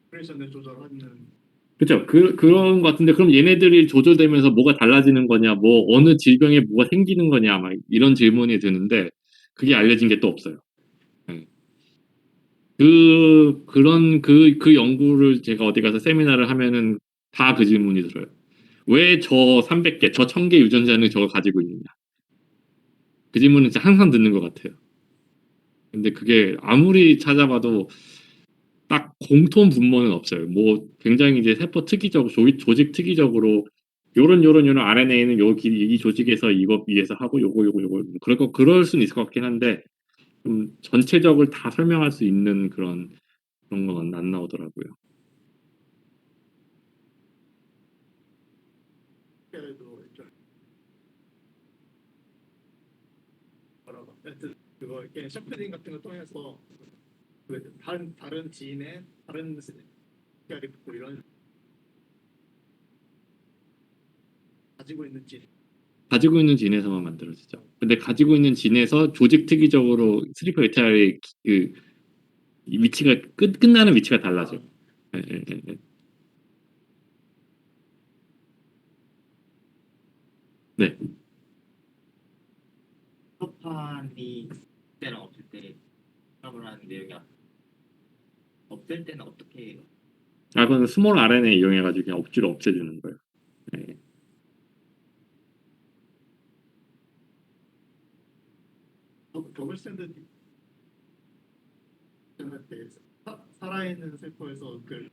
오퍼레이션을 조절하는 그렇죠. 그런 것 같은데 그럼 얘네들이 조절되면서 뭐가 달라지는 거냐, 뭐 어느 질병에 뭐가 생기는 거냐, 막 이런 질문이 드는데 그게 알려진 게 또 없어요. 네. 그 연구를 제가 어디 가서 세미나를 하면은 다 그 질문이 들어요. 왜 저 300개, 저 1000개 유전자는 저걸 가지고 있느냐. 그 질문은 진짜 항상 듣는 것 같아요. 근데 그게 아무리 찾아봐도 딱 공통 분모는 없어요. 뭐 굉장히 이제 세포 특이적, 조직 특이적으로 요런 RNA는 이 조직에서 이거 위해서 하고 요거 그럴 수는 있을 것 같긴 한데 좀 전체적을 다 설명할 수 있는 그런 건 안 나오더라고요. 그래도 뭐라고 하여튼 그거 이렇게 셔플링 같은 거 통해서 그 다른 지인의 다른 스티커를 붙고 이런 가지고 있는 진에서만 만들어지죠. 근데 가지고 있는 진에서 조직 특이적으로 스리퍼 메탈의 그 위치가 끝나는 위치가 달라져. 예, 예, 예, 예. 네. 협판이 때랑 없을 때 사람을 하는 내용이 없을 때는 어떻게 해요? 그건 스몰 RNA 이용해가지고 그냥 억지로 없애주는 거예요. 예. 더블 스탠드 할때 살아있는 세포에서 그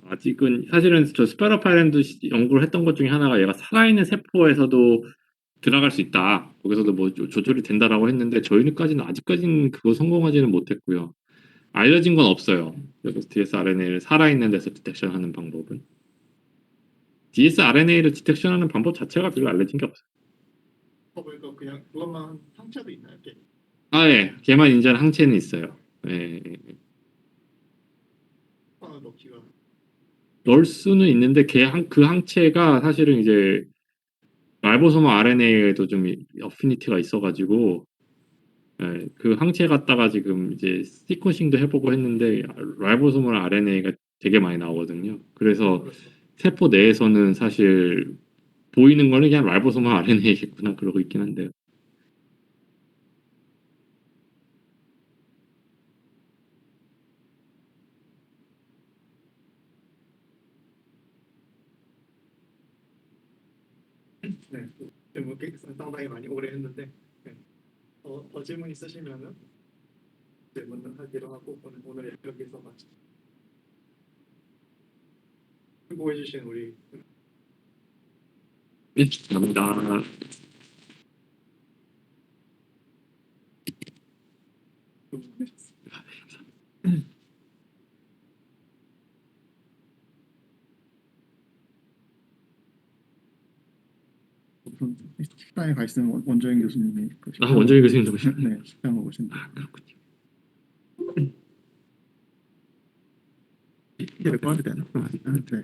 아직은 사실은 저 스파이러파이램도 연구를 했던 것 중에 하나가 얘가 살아있는 세포에서도 들어갈 수 있다. 거기서도 뭐 조절이 된다라고 했는데 저희는까지는 아직까지는 그거 성공하지는 못했고요. 알려진 건 없어요. 그래서 dsRNA를 살아있는 데서 디텍션하는 방법은 dsRNA를 디텍션하는 방법 자체가 별로 알려진 게 없어요. 그러니까 그냥 그것만 상처도 있나요? 이렇게? 예, 걔만 인자는 항체는 있어요. 예, 넣기가 넣을 수는 있는데 그 항체가 사실은 이제 라이보소마 RNA에도 좀 어피니티가 있어가지고 그 항체 갖다가 지금 이제 시퀀싱도 해보고 했는데 라이보소멀 RNA가 되게 많이 나오거든요. 그래서 세포 내에서는 사실 보이는 거는 그냥 라이보소멀 RNA겠구나 그러고 있긴 한데요. 네, 뭐 상당히 많이 오래 했는데 네. 더 질문 있으시면은 질문하기로 하고 오늘 여기서 마치 수고해주신 우리 네, 감사합니다. 식당에 가 있으면 원정인 교수님이 원정희 교수님도 오셨네. 네, 식당 오신다. 그렇군요. 이렇게 되나? 네.